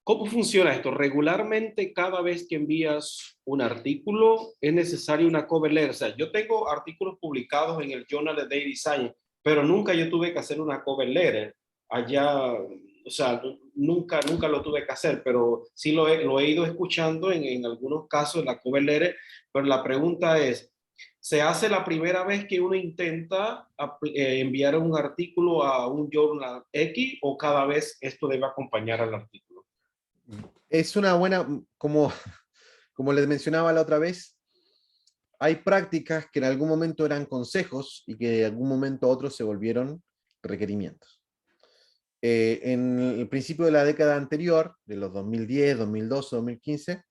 ¿cómo funciona esto? Regularmente, cada vez que envías un artículo, es necesario una cover letter. O sea, yo tengo artículos publicados en el Journal of Data Science, pero nunca yo tuve que hacer una cover letter. Allá, o sea, nunca lo tuve que hacer, pero sí lo he ido escuchando en algunos casos la cover letter. Pero la pregunta es, ¿se hace la primera vez que uno intenta enviar un artículo a un Journal X o cada vez esto debe acompañar al artículo? Es una buena, como les mencionaba la otra vez, hay prácticas que en algún momento eran consejos y que en algún momento otros se volvieron requerimientos. En el principio de la década anterior, de los 2010, 2012, 2015,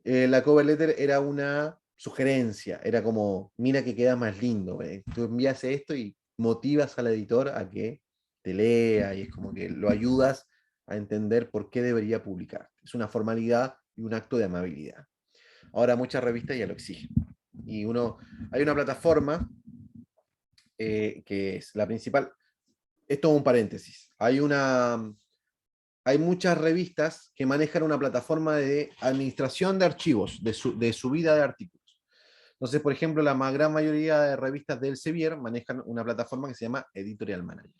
la cover letter era una sugerencia, era como, mira que queda más lindo, tú envías esto y motivas al editor a que te lea y es como que lo ayudas a entender por qué debería publicar. Es una formalidad y un acto de amabilidad. Ahora muchas revistas ya lo exigen. Y hay una plataforma que es la principal. Esto es un paréntesis. Hay muchas revistas que manejan una plataforma de administración de archivos, de subida de artículos. Entonces, por ejemplo, la gran mayoría de revistas del Elsevier manejan una plataforma que se llama Editorial Manager.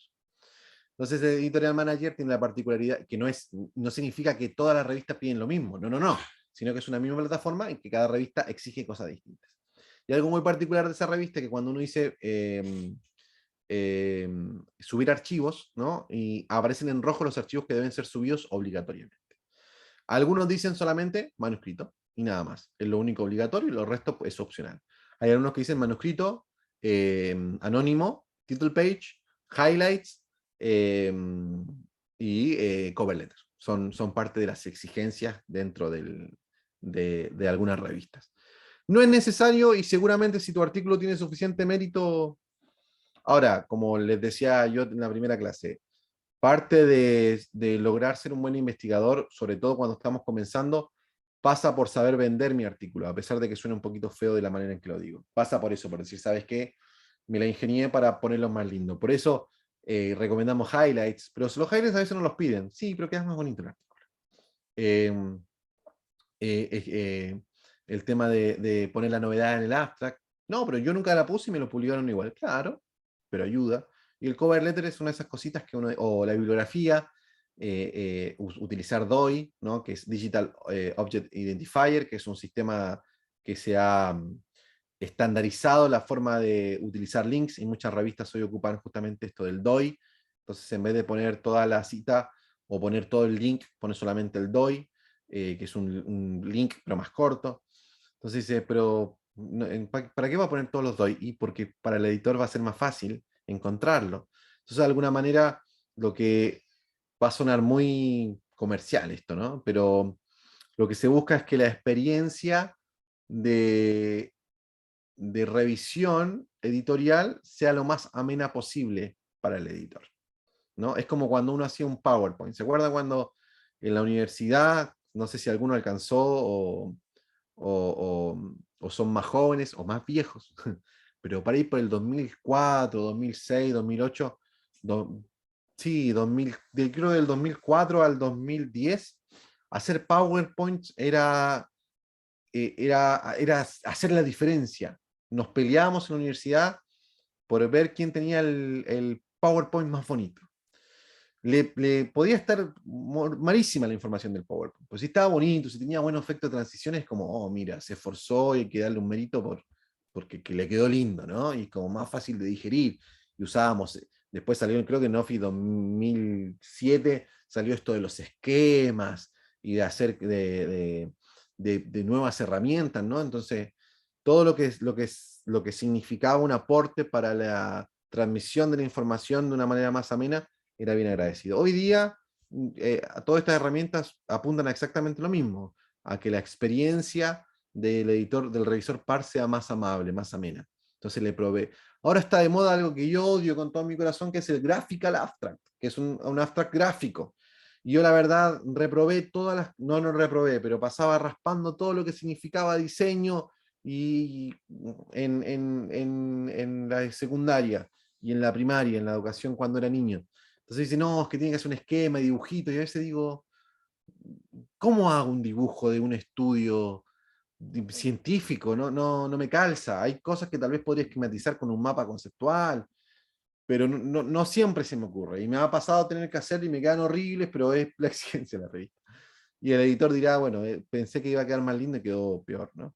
Entonces, Editorial Manager tiene la particularidad que no significa que todas las revistas piden lo mismo, no, sino que es una misma plataforma en que cada revista exige cosas distintas. Y algo muy particular de esa revista es que cuando uno dice subir archivos, ¿no? Y aparecen en rojo los archivos que deben ser subidos obligatoriamente. Algunos dicen solamente manuscrito y nada más. Es lo único obligatorio y lo resto es opcional. Hay algunos que dicen manuscrito, anónimo, title page, highlights y cover letter. Son parte de las exigencias dentro de algunas revistas. No es necesario y seguramente si tu artículo tiene suficiente mérito. Ahora, como les decía yo en la primera clase, parte de lograr ser un buen investigador, sobre todo cuando estamos comenzando, pasa por saber vender mi artículo, a pesar de que suene un poquito feo de la manera en que lo digo. Pasa por eso, por decir, ¿sabes qué? Me la ingenié para ponerlo más lindo. Por eso recomendamos highlights, pero los highlights a veces no los piden. Sí, pero queda más bonito el artículo. Eh, el tema de poner la novedad en el abstract. No, pero yo nunca la puse y me lo publicaron igual. Claro, pero ayuda. Y el cover letter es una de esas cositas que uno, o la bibliografía, utilizar DOI, ¿no? Que es Digital Object Identifier, que es un sistema que se ha estandarizado la forma de utilizar links, y muchas revistas hoy ocupan justamente esto del DOI. Entonces, en vez de poner toda la cita o poner todo el link, pone solamente el DOI, que es un link pero más corto. Entonces dice, pero ¿para qué va a poner todos los DOI? Y porque para el editor va a ser más fácil encontrarlo. Entonces, de alguna manera, lo que va a sonar muy comercial esto, ¿no? Pero lo que se busca es que la experiencia de revisión editorial sea lo más amena posible para el editor, ¿no? Es como cuando uno hacía un PowerPoint. ¿Se acuerda cuando en la universidad, no sé si alguno alcanzó o son más jóvenes o más viejos, pero para ir por el 2004, 2006, 2008, sí, creo del 2004 al 2010, hacer PowerPoints era hacer la diferencia. Nos peleábamos en la universidad por ver quién tenía el PowerPoint más bonito. Le podía estar malísima la información del PowerPoint. Pues si estaba bonito, si tenía buen efecto de transición, es como, oh, mira, se esforzó y hay que darle un mérito porque que le quedó lindo, ¿no? Y como más fácil de digerir. Y usábamos, después salió, creo que en Office 2007 salió esto de los esquemas y de hacer de nuevas herramientas, ¿no? Entonces, todo lo que significaba un aporte para la transmisión de la información de una manera más amena era bien agradecido. Hoy día, todas estas herramientas apuntan a exactamente lo mismo, a que la experiencia del editor, del revisor par sea más amable, más amena. Entonces le provee. Ahora está de moda algo que yo odio con todo mi corazón, que es el Graphical Abstract, que es un abstract gráfico. Y yo la verdad reprobé todas las, no reprobé, pero pasaba raspando todo lo que significaba diseño y en la secundaria y en la primaria, en la educación cuando era niño. Entonces dice, no, es que tiene que hacer un esquema, dibujito, y a veces digo, ¿cómo hago un dibujo de un estudio científico? No me calza. Hay cosas que tal vez podría esquematizar con un mapa conceptual, pero no siempre se me ocurre. Y me ha pasado tener que hacer y me quedan horribles, pero es la exigencia de la revista. Y el editor dirá, bueno, pensé que iba a quedar más lindo y quedó peor, ¿no?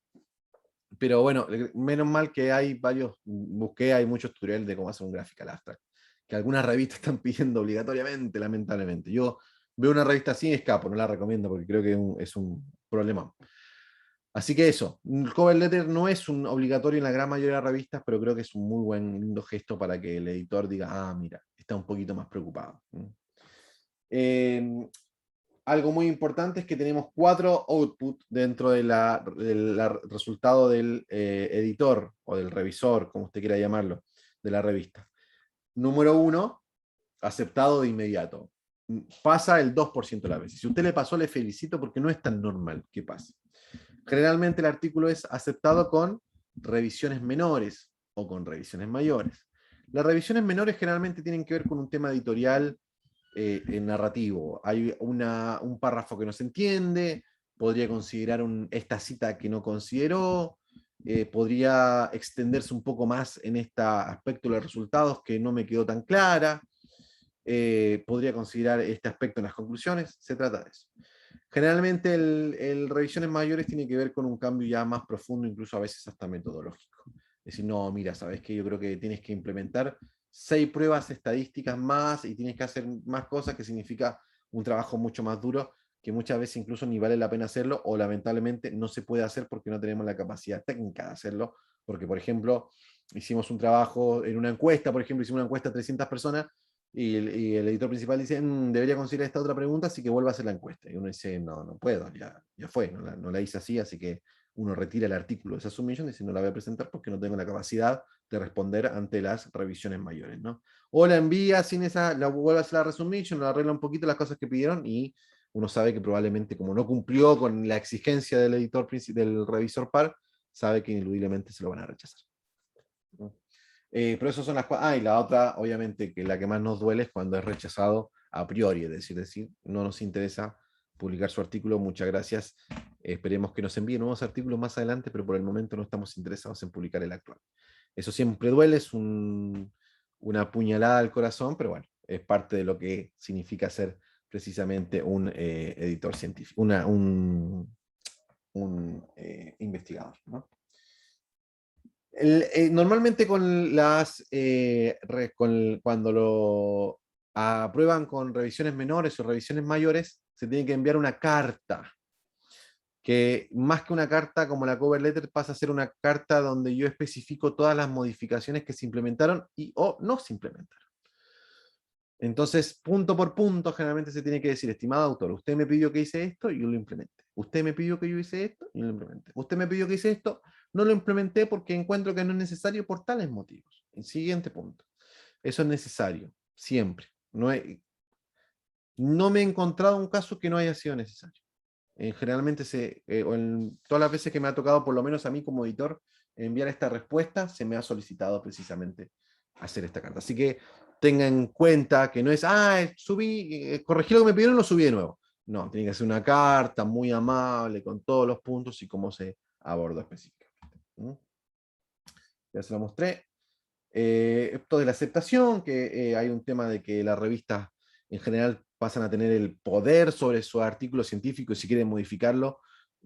Pero bueno, menos mal que hay varios, busqué, hay muchos tutoriales de cómo hacer un graphical abstract, que algunas revistas están pidiendo obligatoriamente, lamentablemente. Yo veo una revista así y escapo, no la recomiendo porque creo que es un problema. Así que eso, el cover letter no es un obligatorio en la gran mayoría de las revistas, pero creo que es un muy buen, lindo gesto para que el editor diga, ah, mira, está un poquito más preocupado. Algo muy importante es que tenemos 4 outputs dentro del resultado del editor o del revisor, como usted quiera llamarlo, de la revista. Número 1, aceptado de inmediato. Pasa el 2% de las veces. Si usted le pasó, le felicito porque no es tan normal que pase. Generalmente el artículo es aceptado con revisiones menores o con revisiones mayores. Las revisiones menores generalmente tienen que ver con un tema editorial narrativo. Hay un párrafo que no se entiende, podría considerar esta cita que no consideró, podría extenderse un poco más en este aspecto de los resultados que no me quedó tan clara, podría considerar este aspecto en las conclusiones, se trata de eso. Generalmente el revisiones mayores tiene que ver con un cambio ya más profundo, incluso a veces hasta metodológico. Es decir, no, mira, sabes que yo creo que tienes que implementar 6 pruebas estadísticas más y tienes que hacer más cosas, que significa un trabajo mucho más duro, que muchas veces incluso ni vale la pena hacerlo, o lamentablemente no se puede hacer porque no tenemos la capacidad técnica de hacerlo, porque por ejemplo, hicimos un trabajo en una encuesta, por ejemplo, hicimos una encuesta a 300 personas, y el editor principal dice, debería considerar esta otra pregunta, así que vuelva a hacer la encuesta. Y uno dice, no, no puedo, ya fue, no la hice así, así que uno retira el artículo de esa submission y dice, no la voy a presentar porque no tengo la capacidad de responder ante las revisiones mayores, ¿no? O la envía sin esa, la vuelve a hacer la resubmission, la arregla un poquito las cosas que pidieron y uno sabe que probablemente como no cumplió con la exigencia del editor, del revisor par, sabe que ineludiblemente se lo van a rechazar, ¿no? Pero esas son las cuatro. Ah, y la otra, obviamente, que la que más nos duele es cuando es rechazado a priori, es decir, no nos interesa publicar su artículo, muchas gracias. Esperemos que nos envíen nuevos artículos más adelante, pero por el momento no estamos interesados en publicar el actual. Eso siempre duele, es una puñalada al corazón, pero bueno, es parte de lo que significa ser precisamente un editor científico, un investigador, ¿no? Normalmente cuando lo aprueban con revisiones menores o revisiones mayores, se tiene que enviar una carta, que más que una carta como la cover letter pasa a ser una carta donde yo especifico todas las modificaciones que se implementaron y o no se implementaron. Entonces, punto por punto, generalmente se tiene que decir, estimado autor, usted me pidió que hice esto y yo lo implementé. Usted me pidió que yo hice esto y yo lo implementé. Usted me pidió que hice esto, no lo implementé porque encuentro que no es necesario por tales motivos. El siguiente punto. Eso es necesario, siempre. No me he encontrado un caso que no haya sido necesario. Generalmente, o en todas las veces que me ha tocado, por lo menos a mí como editor, enviar esta respuesta, se me ha solicitado precisamente hacer esta carta. Así que tengan en cuenta que no es, corregí lo que me pidieron, lo subí de nuevo. No, tiene que ser una carta muy amable, con todos los puntos y cómo se abordó específicamente. Ya se lo mostré. Esto de la aceptación, que hay un tema de que las revistas en general pasan a tener el poder sobre su artículo científico y si quieren modificarlo,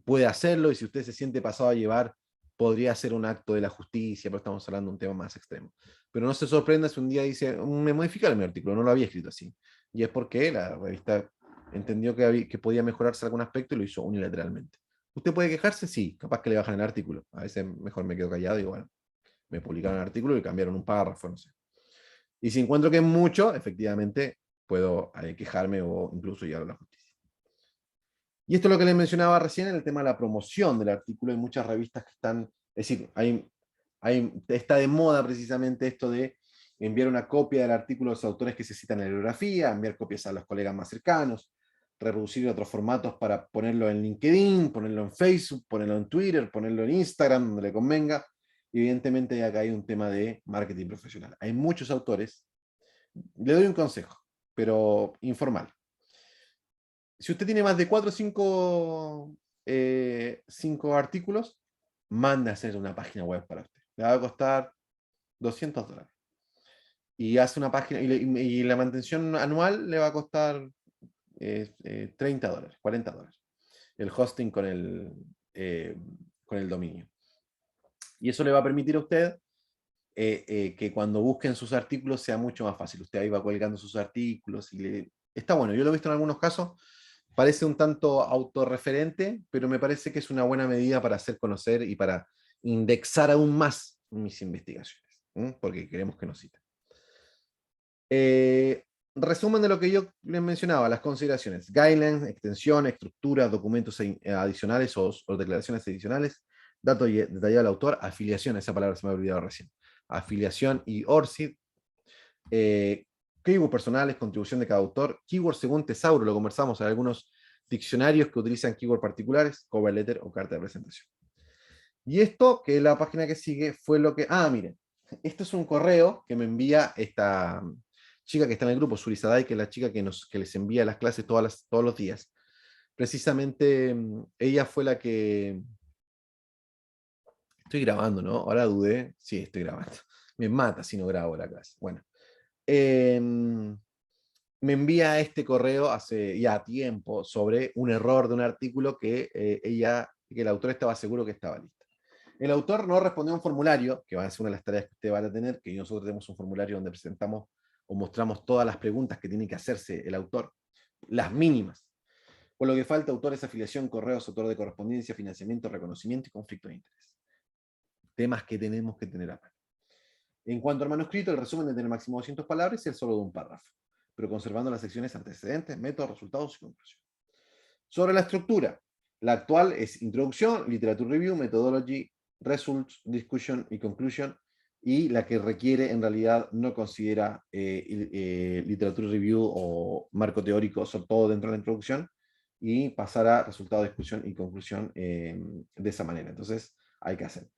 puede hacerlo, y si usted se siente pasado a llevar, podría ser un acto de la justicia, pero estamos hablando de un tema más extremo. Pero no se sorprenda si un día dice, me modificaron mi artículo, no lo había escrito así. Y es porque la revista entendió que podía mejorarse algún aspecto y lo hizo unilateralmente. ¿Usted puede quejarse? Sí, capaz que le bajan el artículo. A veces mejor me quedo callado y bueno, me publicaron el artículo y cambiaron un párrafo, no sé. Y si encuentro que es mucho, efectivamente puedo quejarme o incluso llegar a la justicia. Y esto es lo que les mencionaba recién, el tema de la promoción del artículo. Hay muchas revistas que están, es decir, está de moda precisamente esto de enviar una copia del artículo a los autores que se citan en la bibliografía, enviar copias a los colegas más cercanos, reproducir en otros formatos para ponerlo en LinkedIn, ponerlo en Facebook, ponerlo en Twitter, ponerlo en Instagram, donde le convenga. Evidentemente acá hay un tema de marketing profesional. Hay muchos autores. Le doy un consejo, pero informal. Si usted tiene más de 4 o 5 artículos, manda a hacer una página web para usted. Le va a costar $200. Y hace una página, y la mantención anual le va a costar $30, $40. El hosting con el dominio. Y eso le va a permitir a usted que cuando busquen sus artículos sea mucho más fácil. Usted ahí va colgando sus artículos y está bueno. Yo lo he visto en algunos casos Parece un tanto autorreferente, pero me parece que es una buena medida para hacer conocer y para indexar aún más mis investigaciones, porque queremos que nos citen. Resumen de lo que yo les mencionaba, las consideraciones: guidelines, extensión, estructura, documentos adicionales o declaraciones adicionales, dato detallado del autor, afiliación, esa palabra se me había olvidado recién, afiliación y ORCID, keywords personales, contribución de cada autor, keywords según tesauro, lo conversamos, hay algunos diccionarios que utilizan keywords particulares, cover letter o carta de presentación. Y esto, que es la página que sigue, fue lo que... miren, esto es un correo que me envía esta chica que está en el grupo, Suri Sadai, que es la chica que les envía las clases todos los días. Precisamente ella fue la que... Estoy grabando, ¿no? Ahora dudé. Sí, estoy grabando. Me mata si no grabo la clase. Bueno. Me envía este correo hace ya tiempo sobre un error de un artículo que el autor estaba seguro que estaba listo. El autor no respondió a un formulario, que va a ser una de las tareas que usted va a tener, que nosotros tenemos un formulario donde presentamos o mostramos todas las preguntas que tiene que hacerse el autor, las mínimas. Por lo que falta: autores, afiliación, correos, autor de correspondencia, financiamiento, reconocimiento y conflicto de interés. Temas que tenemos que tener a mano. En cuanto al manuscrito, el resumen de tener máximo 200 palabras y el solo de un párrafo, pero conservando las secciones antecedentes, métodos, resultados y conclusión. Sobre la estructura, la actual es introducción, literature review, methodology, results, discussion y conclusion, y la que requiere en realidad no considera literature review o marco teórico, sobre todo dentro de la introducción, y pasará resultado, discusión y conclusión de esa manera. Entonces hay que hacer.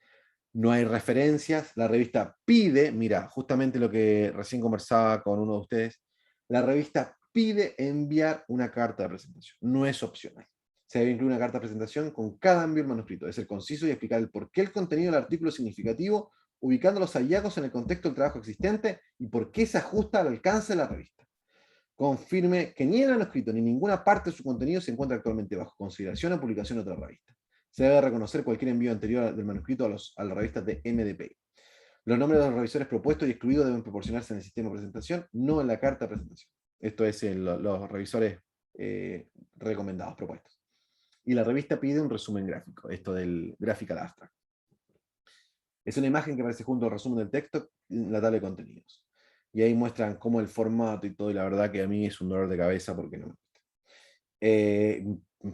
No hay referencias, la revista pide, mira, justamente lo que recién conversaba con uno de ustedes, la revista pide enviar una carta de presentación, no es opcional. Se debe incluir una carta de presentación con cada envío del manuscrito, debe ser conciso y explicar el por qué el contenido del artículo es significativo, ubicando los hallazgos en el contexto del trabajo existente y por qué se ajusta al alcance de la revista. Confirme que ni el manuscrito ni ninguna parte de su contenido se encuentra actualmente bajo consideración o publicación en otra revista. Se debe reconocer cualquier envío anterior del manuscrito a las revistas de MDP. Los nombres de los revisores propuestos y excluidos deben proporcionarse en el sistema de presentación, no en la carta de presentación. Esto es los revisores recomendados, propuestos. Y la revista pide un resumen gráfico, esto del Graphical Abstract. Es una imagen que aparece junto al resumen del texto en la tabla de contenidos. Y ahí muestran cómo el formato y todo, y la verdad que a mí es un dolor de cabeza porque no me gusta.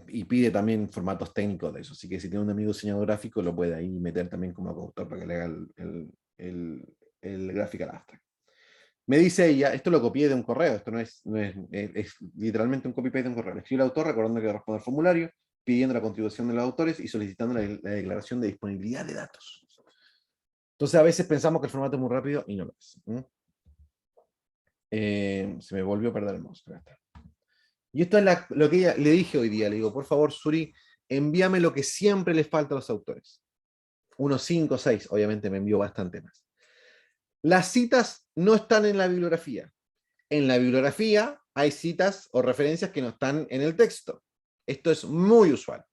Y pide también formatos técnicos de eso, así que si tiene un amigo diseñador gráfico lo puede ahí meter también como coautor para que le haga el Graphical Abstract. Me dice ella, esto lo copié de un correo, esto no es literalmente un copy-paste de un correo. Le escribe el autor recordando que responde al formulario, pidiendo la contribución de los autores y solicitando la declaración de disponibilidad de datos. Entonces a veces pensamos que el formato es muy rápido y no lo es. Se me volvió a perder el mouse. Y esto es lo que ella le dije hoy día. Le digo, por favor, Suri, envíame lo que siempre les falta a los autores. Unos 5 o 6, obviamente me envió bastante más. Las citas no están en la bibliografía. En la bibliografía hay citas o referencias que no están en el texto. Esto es muy usual.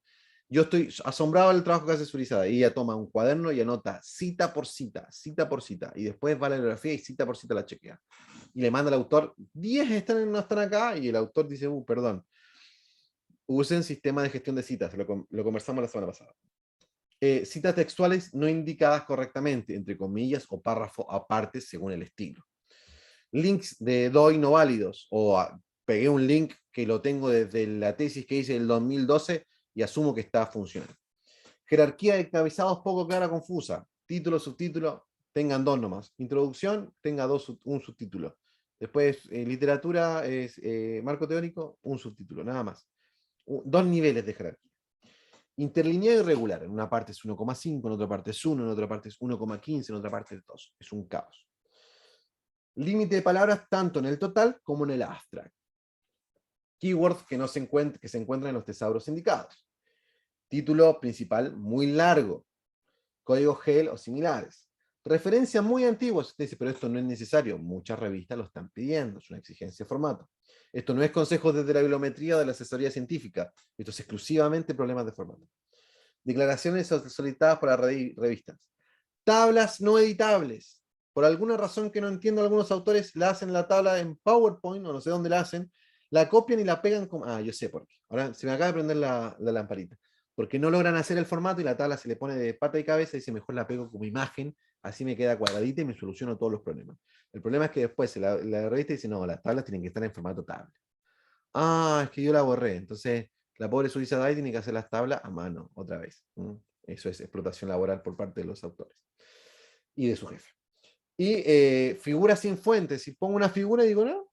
Yo estoy asombrado del trabajo que hace Surizada. Ella toma un cuaderno y anota cita por cita, y después va a la bibliografía y cita por cita la chequea. Y le manda al autor, 10 no están acá, y el autor dice, perdón. Usen sistema de gestión de citas, lo conversamos la semana pasada. Citas textuales no indicadas correctamente, entre comillas o párrafo aparte según el estilo. Links de DOI no válidos, pegué un link que lo tengo desde la tesis que hice en el 2012 y asumo que está funcionando. Jerarquía de encabezados poco clara, confusa. Título, subtítulo, tengan 2 nomás. Introducción, tenga un subtítulo. Después, literatura, marco teórico, un subtítulo, nada más. 2 niveles de jerarquía. Interlineado irregular. En una parte es 1,5, en otra parte es 1, en otra parte es 1,15, en otra parte es 2. Es un caos. Límite de palabras tanto en el total como en el abstract. Keywords que se encuentran en los tesauros indicados. Título principal muy largo. Código GEL o similares. Referencias muy antiguas. Usted dice, pero esto no es necesario. Muchas revistas lo están pidiendo. Es una exigencia de formato. Esto no es consejos desde la bibliometría o de la asesoría científica. Esto es exclusivamente problemas de formato. Declaraciones solicitadas para revistas. Tablas no editables. Por alguna razón que no entiendo, algunos autores la hacen la tabla en PowerPoint, o no sé dónde la hacen, la copian y la pegan como... Ah, yo sé por qué. Ahora se me acaba de prender la lamparita. Porque no logran hacer el formato y la tabla se le pone de pata y cabeza y dice, mejor la pego como imagen, así me queda cuadradita y me soluciono todos los problemas. El problema es que después la revista dice, no, las tablas tienen que estar en formato tabla. Ah, es que yo la borré. Entonces, la pobre Suiza Dai tiene que hacer las tablas a mano, otra vez. Eso es explotación laboral por parte de los autores y de su jefe. Y figuras sin fuentes. Si pongo una figura y digo, no,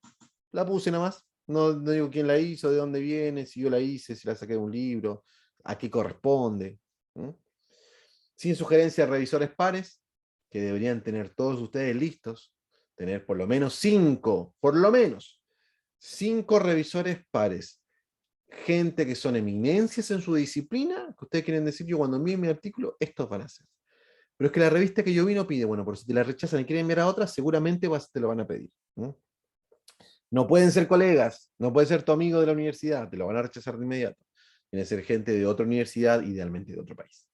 la puse nada más. No, no digo quién la hizo, de dónde viene, si yo la hice, si la saqué de un libro, a qué corresponde. Sin sugerencia de revisores pares, que deberían tener todos ustedes listos, tener por lo menos 5 revisores pares, gente que son eminencias en su disciplina, que ustedes quieren decir, yo cuando envíen mi artículo, estos van a ser. Pero es que la revista que yo vi no pide, bueno, por si te la rechazan y quieren enviar a otra, seguramente te lo van a pedir. No pueden ser colegas, no puede ser tu amigo de la universidad, te lo van a rechazar de inmediato. Tiene que ser gente de otra universidad, idealmente de otro país.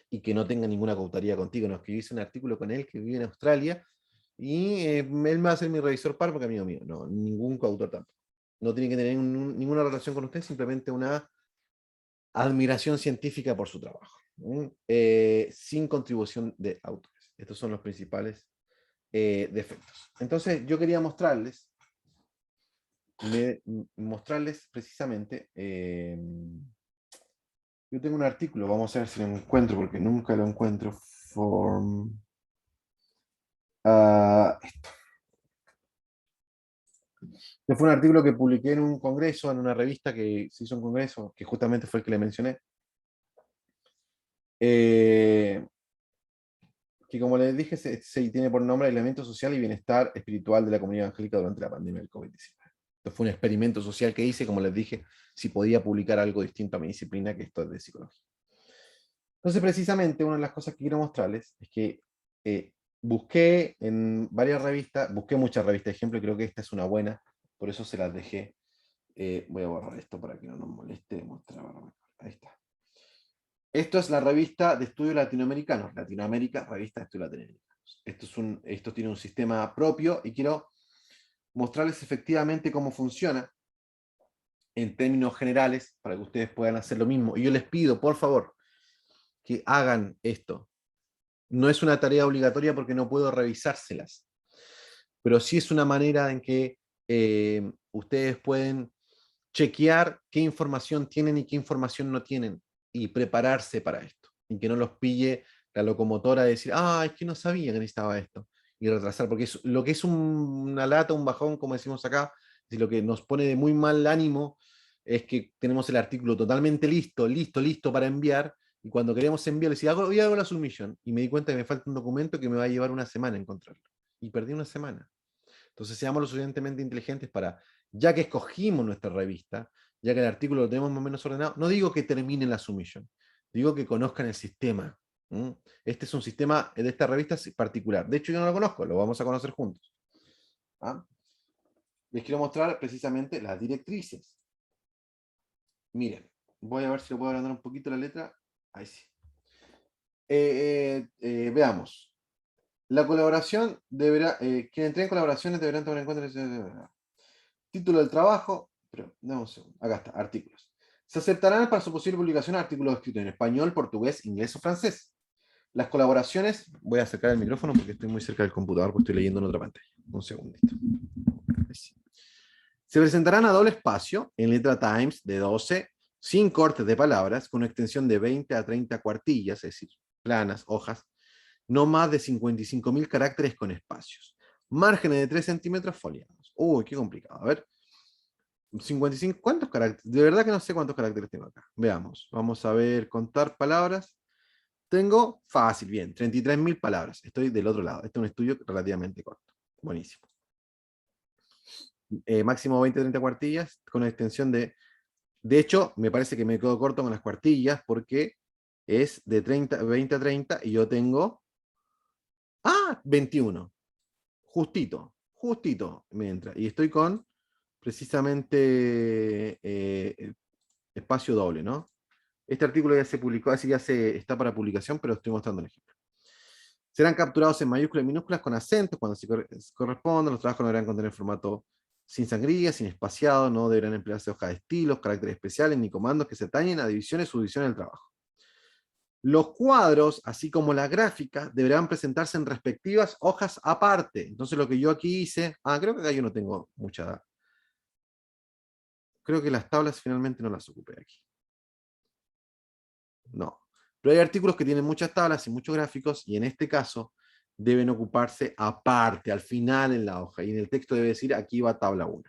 Y que no tenga ninguna coautoría contigo. No, es que yo hice un artículo con él que vive en Australia y él me va a ser mi revisor par porque amigo mío. No, ningún coautor tampoco. No tiene que tener ninguna relación con usted, simplemente una admiración científica por su trabajo. Sin contribución de autores. Estos son los principales defectos. Entonces, yo quería mostrarles precisamente, yo tengo un artículo, vamos a ver si lo encuentro, porque nunca lo encuentro, esto. Este fue un artículo que publiqué en un congreso, en una revista que se hizo un congreso, que justamente fue el que le mencioné, que como les dije, se tiene por nombre Aislamiento Social y Bienestar Espiritual de la Comunidad Evangélica durante la pandemia del COVID-19. Esto fue un experimento social que hice, como les dije, si podía publicar algo distinto a mi disciplina, que esto es de psicología. Entonces, precisamente, una de las cosas que quiero mostrarles es que busqué en varias revistas, busqué muchas revistas de ejemplo, y creo que esta es una buena, por eso se las dejé. Voy a borrar esto para que no nos moleste mostrar. Ahí está. Esto es la revista de estudios latinoamericanos, Latinoamérica, revista de estudios latinoamericanos. Esto tiene un sistema propio y quiero mostrarles efectivamente cómo funciona en términos generales para que ustedes puedan hacer lo mismo. Y yo les pido, por favor, que hagan esto. No es una tarea obligatoria porque no puedo revisárselas, pero sí es una manera en que ustedes pueden chequear qué información tienen y qué información no tienen y prepararse para esto. Y que no los pille la locomotora de decir, es que no sabía que necesitaba esto. Y retrasar, porque lo que es una lata, un bajón, como decimos acá, y lo que nos pone de muy mal ánimo es que tenemos el artículo totalmente listo para enviar, y cuando queremos enviar, le decía, hoy hago la submission, y me di cuenta que me falta un documento que me va a llevar una semana encontrarlo. Y perdí una semana. Entonces seamos lo suficientemente inteligentes para, ya que escogimos nuestra revista, ya que el artículo lo tenemos más o menos ordenado, no digo que terminen la submission, digo que conozcan el sistema. Este es un sistema de esta revista particular. De hecho, yo no lo conozco, lo vamos a conocer juntos. Les quiero mostrar precisamente las directrices. Miren, voy a ver si lo puedo agrandar un poquito la letra. Ahí sí. Veamos. La colaboración deberá, quienes entreguen colaboraciones deberán tomar en cuenta título del trabajo, pero dame un segundo, acá está, artículos. Se aceptarán para su posible publicación artículos escritos en español, portugués, inglés o francés. Las colaboraciones, voy a acercar el micrófono porque estoy muy cerca del computador, porque estoy leyendo en otra pantalla. Un segundito. Se presentarán a doble espacio, en letra Times de 12, sin cortes de palabras, con una extensión de 20 a 30 cuartillas, es decir, planas, hojas, no más de 55.000 caracteres con espacios. Márgenes de 3 centímetros foliados. Uy, qué complicado. A ver. 55, ¿cuántos caracteres? De verdad que no sé cuántos caracteres tengo acá. Veamos. Vamos a ver, contar palabras. Tengo, fácil, bien, 33.000 palabras. Estoy del otro lado. Este es un estudio relativamente corto. Buenísimo. Máximo 20-30 cuartillas con una extensión de... De hecho, me parece que me quedo corto con las cuartillas porque es de 20 a 30 y yo tengo... 21. Justito me entra. Y estoy con precisamente espacio doble, ¿no? Este artículo ya se publicó, así ya está para publicación, pero estoy mostrando un ejemplo. Serán capturados en mayúsculas y minúsculas con acentos cuando se correspondan. Los trabajos no deberán contener formato sin sangría, sin espaciado, no deberán emplearse hojas de estilos, caracteres especiales, ni comandos que se atañen a divisiones o subdivisiones del trabajo. Los cuadros, así como las gráficas, deberán presentarse en respectivas hojas aparte. Entonces lo que yo aquí hice, creo que acá yo no tengo mucha, creo que las tablas finalmente no las ocupé aquí. No. Pero hay artículos que tienen muchas tablas y muchos gráficos, y en este caso deben ocuparse aparte, al final en la hoja, y en el texto debe decir, aquí va tabla 1.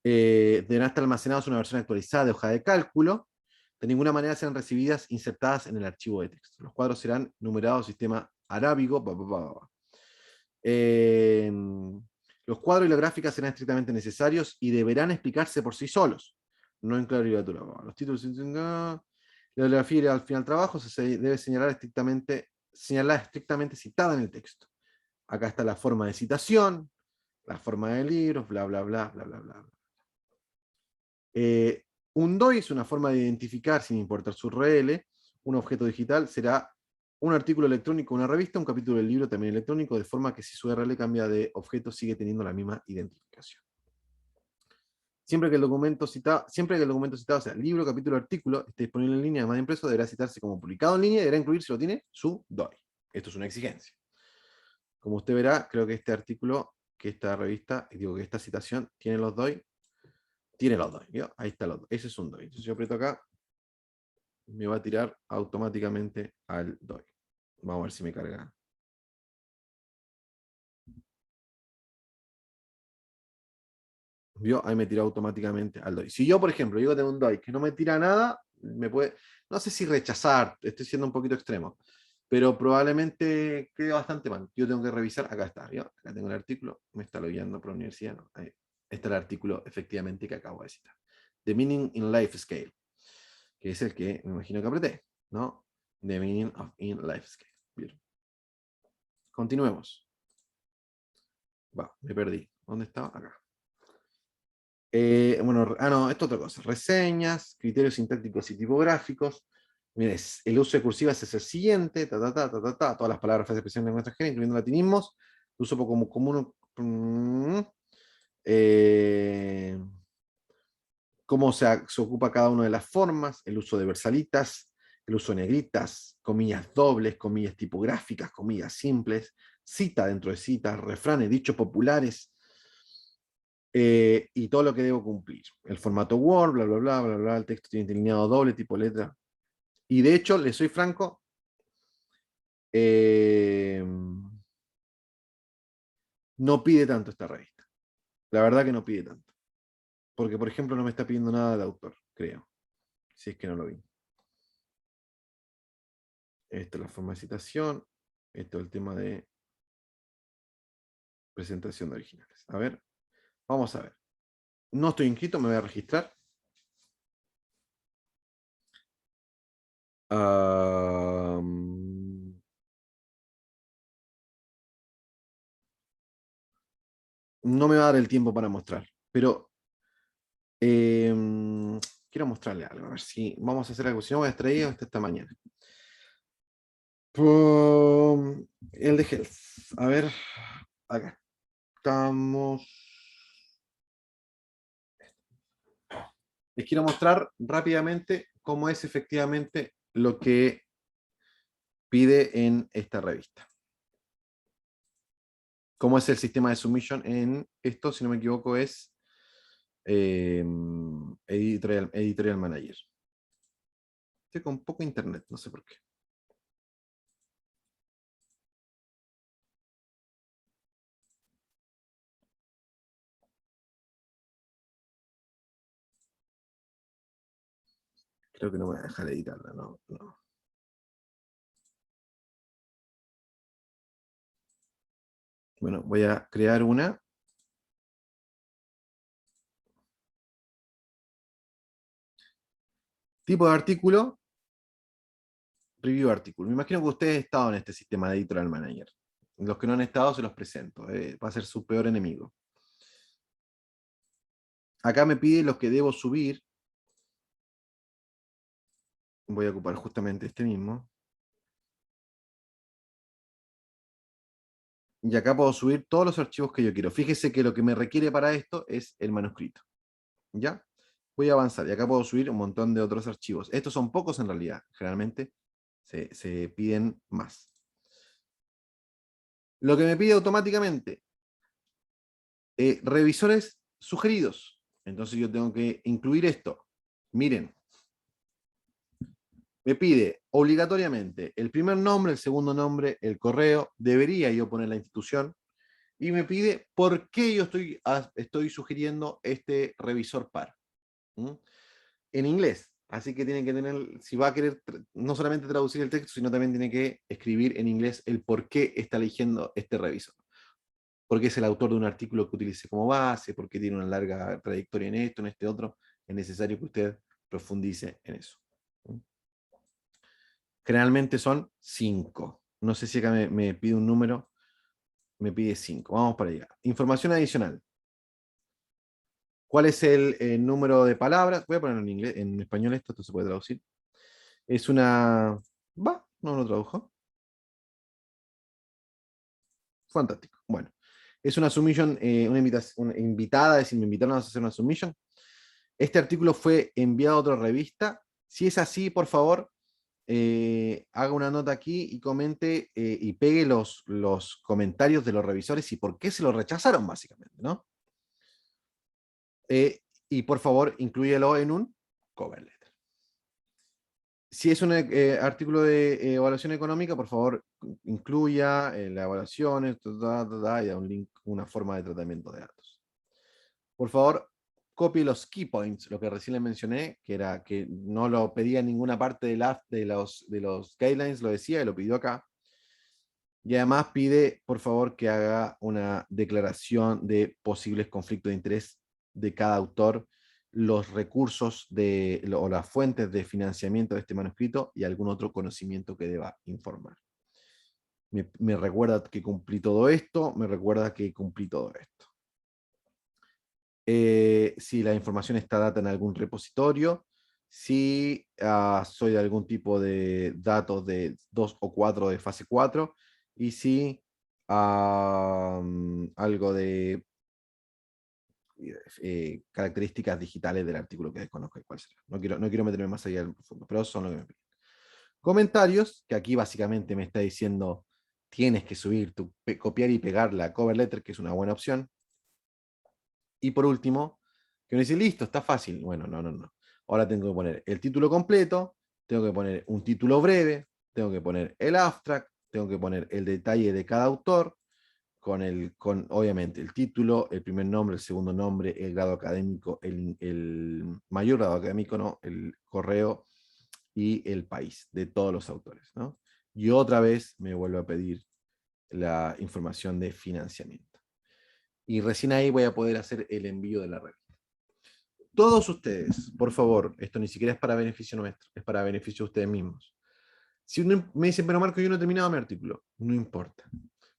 Deberán estar almacenados en una versión actualizada de hoja de cálculo. De ninguna manera serán recibidas insertadas en el archivo de texto. Los cuadros serán numerados sistema arábigo. Los cuadros y las gráficas serán estrictamente necesarios y deberán explicarse por sí solos. No en clarificatura. Los títulos, la bibliografía al final del trabajo se debe señalar estrictamente citada en el texto. Acá está la forma de citación, la forma de libros, bla, bla, bla, bla, bla, bla. Un DOI es una forma de identificar, sin importar su URL, un objeto digital. Será un artículo electrónico, una revista, un capítulo del libro también electrónico, de forma que si su URL cambia de objeto, sigue teniendo la misma identificación. Siempre que el documento citado, sea libro, capítulo, artículo, esté disponible en línea, además de impreso, deberá citarse como publicado en línea y deberá incluir, si lo tiene, su DOI. Esto es una exigencia. Como usted verá, creo que este artículo, que esta revista, digo que esta citación, tiene los DOI. Tiene los DOI, ¿vio? Ahí está los DOI. Ese es un DOI. Entonces yo aprieto acá, me va a tirar automáticamente al DOI. Vamos a ver si me carga. ¿Vio? Ahí me tira automáticamente al DOI. Si yo, por ejemplo, digo que tengo un DOI que no me tira nada, me puede, no sé si rechazar, estoy siendo un poquito extremo, pero probablemente quede bastante mal. Yo tengo que revisar, acá está, ¿vio? Acá tengo el artículo, me está logueando por la universidad, ¿no? Ahí está el artículo efectivamente que acabo de citar. The Meaning in Life Scale, que es el que me imagino que apreté, ¿no? The Meaning of in Life Scale. Bien. Continuemos. Va, me perdí. ¿Dónde estaba? Acá. No, esto es otra cosa. Reseñas, criterios sintácticos y tipográficos. Mire, el uso de cursivas es el siguiente, todas las palabras, frases, expresiones de lengua extranjera, incluyendo latinismos, uso como común. Cómo se ocupa cada una de las formas, el uso de versalitas, el uso de negritas, comillas dobles, comillas tipográficas, comillas simples, cita dentro de citas, refranes, dichos populares, y todo lo que debo cumplir. El formato Word, bla, bla, bla, bla, bla, el texto tiene delineado doble, tipo letra. Y de hecho, le soy franco, no pide tanto esta revista. La verdad que no pide tanto. Porque, por ejemplo, no me está pidiendo nada de autor, creo. Si es que no lo vi. Esta es la forma de citación. Esto es el tema de presentación de originales. A ver, vamos a ver. No estoy inscrito, me voy a registrar. No me va a dar el tiempo para mostrar, pero quiero mostrarle algo, a ver si vamos a hacer algo. Si no, voy a extraer hasta esta mañana. El de Health. A ver, acá estamos. Les quiero mostrar rápidamente cómo es efectivamente lo que pide en esta revista. Cómo es el sistema de submission en esto, si no me equivoco, es Editorial Manager. Estoy con poco internet, no sé por qué. Creo que no me voy a dejar editarla, no. Bueno, voy a crear una. Tipo de artículo. Preview artículo. Me imagino que ustedes han estado en este sistema de Editorial Manager. Los que no han estado se los presento. Va a ser su peor enemigo. Acá me pide los que debo subir. Voy a ocupar justamente este mismo. Y acá puedo subir todos los archivos que yo quiero. Fíjese que lo que me requiere para esto es el manuscrito. ¿Ya? Voy a avanzar y acá puedo subir un montón de otros archivos. Estos son pocos en realidad. Generalmente se piden más. Lo que me pide automáticamente, revisores sugeridos. Entonces yo tengo que incluir esto. Miren, me pide obligatoriamente el primer nombre, el segundo nombre, el correo. Debería yo poner la institución. Y me pide por qué yo estoy sugiriendo este revisor par. ¿Mm? En inglés. Así que tiene que tener, si va a querer no solamente traducir el texto, sino también tiene que escribir en inglés el por qué está eligiendo este revisor. Porque es el autor de un artículo que utilice como base, porque tiene una larga trayectoria en esto, en este otro. Es necesario que usted profundice en eso. Generalmente son 5. No sé si acá me pide un número. Me pide 5. Vamos para allá. Información adicional. ¿Cuál es el número de palabras? Voy a ponerlo en inglés, en español esto se puede traducir. Es una... ¿Va? No lo tradujo. Fantástico. Bueno. Es una submission, una invitada, es decir, me invitaron a hacer una submission. Este artículo fue enviado a otra revista. Si es así, por favor, haga una nota aquí y comente y pegue los comentarios de los revisores y por qué se lo rechazaron, básicamente, ¿no? Y por favor, inclúyelo en un cover letter. Si es un artículo de evaluación económica, por favor, incluya la evaluación, y da un link, una forma de tratamiento de datos. Por favor, copie los key points, lo que recién le mencioné, que era que no lo pedía en ninguna parte de los guidelines, lo decía y lo pidió acá. Y además pide, por favor, que haga una declaración de posibles conflictos de interés de cada autor, los recursos o las fuentes de financiamiento de este manuscrito y algún otro conocimiento que deba informar. Me recuerda que cumplí todo esto, me recuerda que cumplí todo esto. Si la información está data en algún repositorio, si soy de algún tipo de datos de 2 o 4 de fase 4, y si algo de características digitales del artículo que desconozco cuál será. No quiero meterme más allá del profundo, pero son lo que me piden. Comentarios, que aquí básicamente me está diciendo tienes que subir, copiar y pegar la cover letter, que es una buena opción. Y por último, que me dice, listo, está fácil. Bueno, no. Ahora tengo que poner el título completo, tengo que poner un título breve, tengo que poner el abstract, tengo que poner el detalle de cada autor, con obviamente el título, el primer nombre, el segundo nombre, el grado académico, el mayor grado académico, ¿no? El correo y el país de todos los autores, ¿no? Y otra vez me vuelvo a pedir la información de financiamiento. Y recién ahí voy a poder hacer el envío de la revista. Todos ustedes, por favor, esto ni siquiera es para beneficio nuestro, es para beneficio de ustedes mismos. Si uno me dicen, pero Marco, yo no he terminado mi artículo, no importa.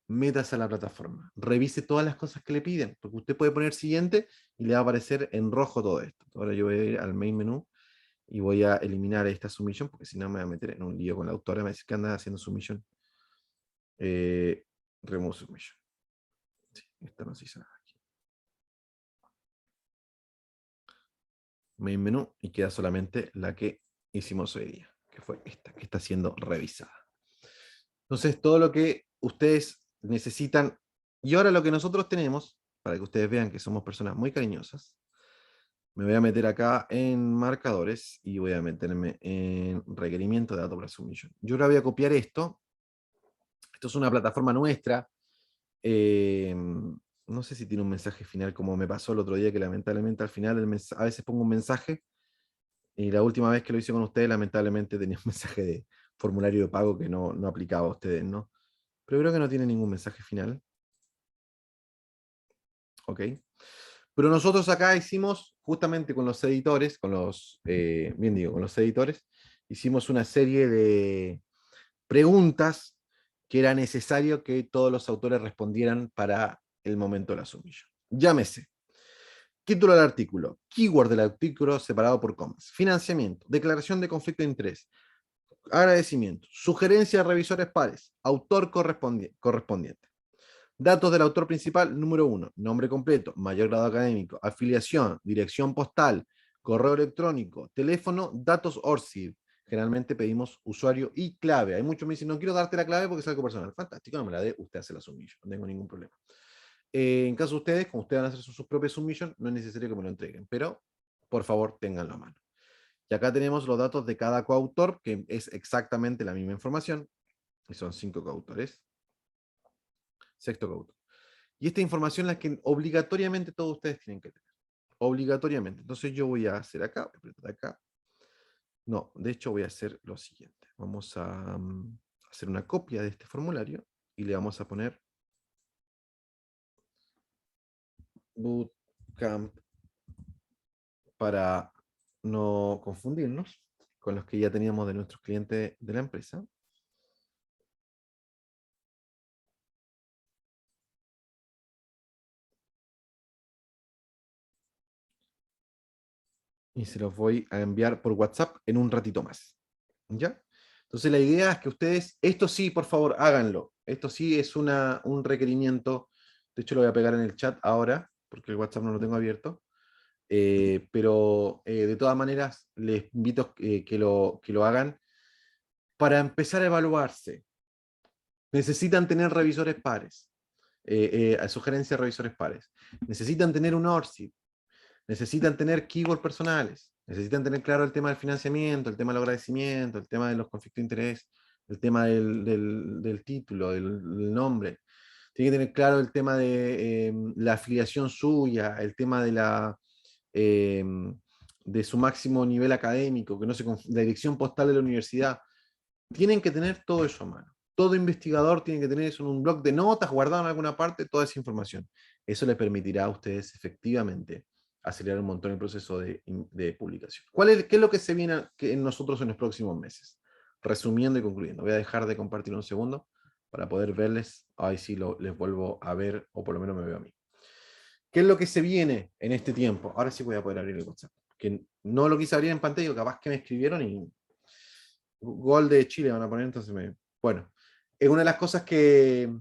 Métase a la plataforma, revise todas las cosas que le piden, porque usted puede poner siguiente y le va a aparecer en rojo todo esto. Ahora yo voy a ir al main menú y voy a eliminar esta submission, porque si no me voy a meter en un lío con la autora, me dice que anda haciendo submission. Remove submission. Sí, esta no se hizo nada. Main menú y queda solamente la que hicimos hoy día, que fue esta, que está siendo revisada. Entonces, todo lo que ustedes necesitan, y ahora lo que nosotros tenemos, para que ustedes vean que somos personas muy cariñosas, me voy a meter acá en marcadores y voy a meterme en requerimiento de datos para submission. Yo ahora voy a copiar esto. Esto es una plataforma nuestra. No sé si tiene un mensaje final como me pasó el otro día, que lamentablemente al final a veces pongo un mensaje y la última vez que lo hice con ustedes lamentablemente tenía un mensaje de formulario de pago que no aplicaba a ustedes, ¿no? Pero creo que no tiene ningún mensaje final. Ok. Pero nosotros acá hicimos, justamente con los editores, con los editores, hicimos una serie de preguntas que era necesario que todos los autores respondieran para el momento de la submission. Llámese. Título del artículo, keyword del artículo separado por comas, financiamiento, declaración de conflicto de interés, agradecimiento, sugerencia de revisores pares, autor correspondiente. Datos del autor principal, número 1, nombre completo, mayor grado académico, afiliación, dirección postal, correo electrónico, teléfono, datos ORCID. Generalmente pedimos usuario y clave. Hay muchos que me dicen, no quiero darte la clave porque es algo personal. Fantástico, no me la dé, usted hace la submission, no tengo ningún problema. En caso de ustedes, como ustedes van a hacer sus propias submission, no es necesario que me lo entreguen, pero por favor, ténganlo a mano. Y acá tenemos los datos de cada coautor, que es exactamente la misma información, y son 5 coautores. Sexto coautor. Y esta información es la que obligatoriamente todos ustedes tienen que tener. Obligatoriamente. Entonces yo voy a hacer acá, voy a apretar acá. No, de hecho voy a hacer lo siguiente. Vamos a hacer una copia de este formulario y le vamos a poner Bootcamp para no confundirnos con los que ya teníamos de nuestros clientes de la empresa. Y se los voy a enviar por WhatsApp en un ratito más. ¿Ya? Entonces la idea es que ustedes, esto sí, por favor, háganlo. Esto sí es un requerimiento. De hecho, lo voy a pegar en el chat ahora, porque el WhatsApp no lo tengo abierto. Pero de todas maneras, les invito que lo hagan para empezar a evaluarse. Necesitan tener revisores pares. Sugerencias de revisores pares. Necesitan tener un ORCID. Necesitan tener keywords personales, necesitan tener claro el tema del financiamiento, el tema del agradecimiento, el tema de los conflictos de interés, el tema del título, del nombre. Tienen que tener claro el tema de la afiliación suya, el tema de su máximo nivel académico, que no se la dirección postal de la universidad. Tienen que tener todo eso a mano. Todo investigador tiene que tener eso en un bloc de notas, guardado en alguna parte, toda esa información. Eso les permitirá a ustedes efectivamente acelerar un montón el proceso de publicación. ¿Qué es lo que se viene en nosotros en los próximos meses? Resumiendo y concluyendo. Voy a dejar de compartir un segundo para poder verles. Ahí sí les vuelvo a ver, o por lo menos me veo a mí. ¿Qué es lo que se viene en este tiempo? Ahora sí voy a poder abrir el WhatsApp. Que no lo quise abrir en pantalla, capaz que me escribieron y gol de Chile van a poner, entonces bueno, es una de las cosas ¿qué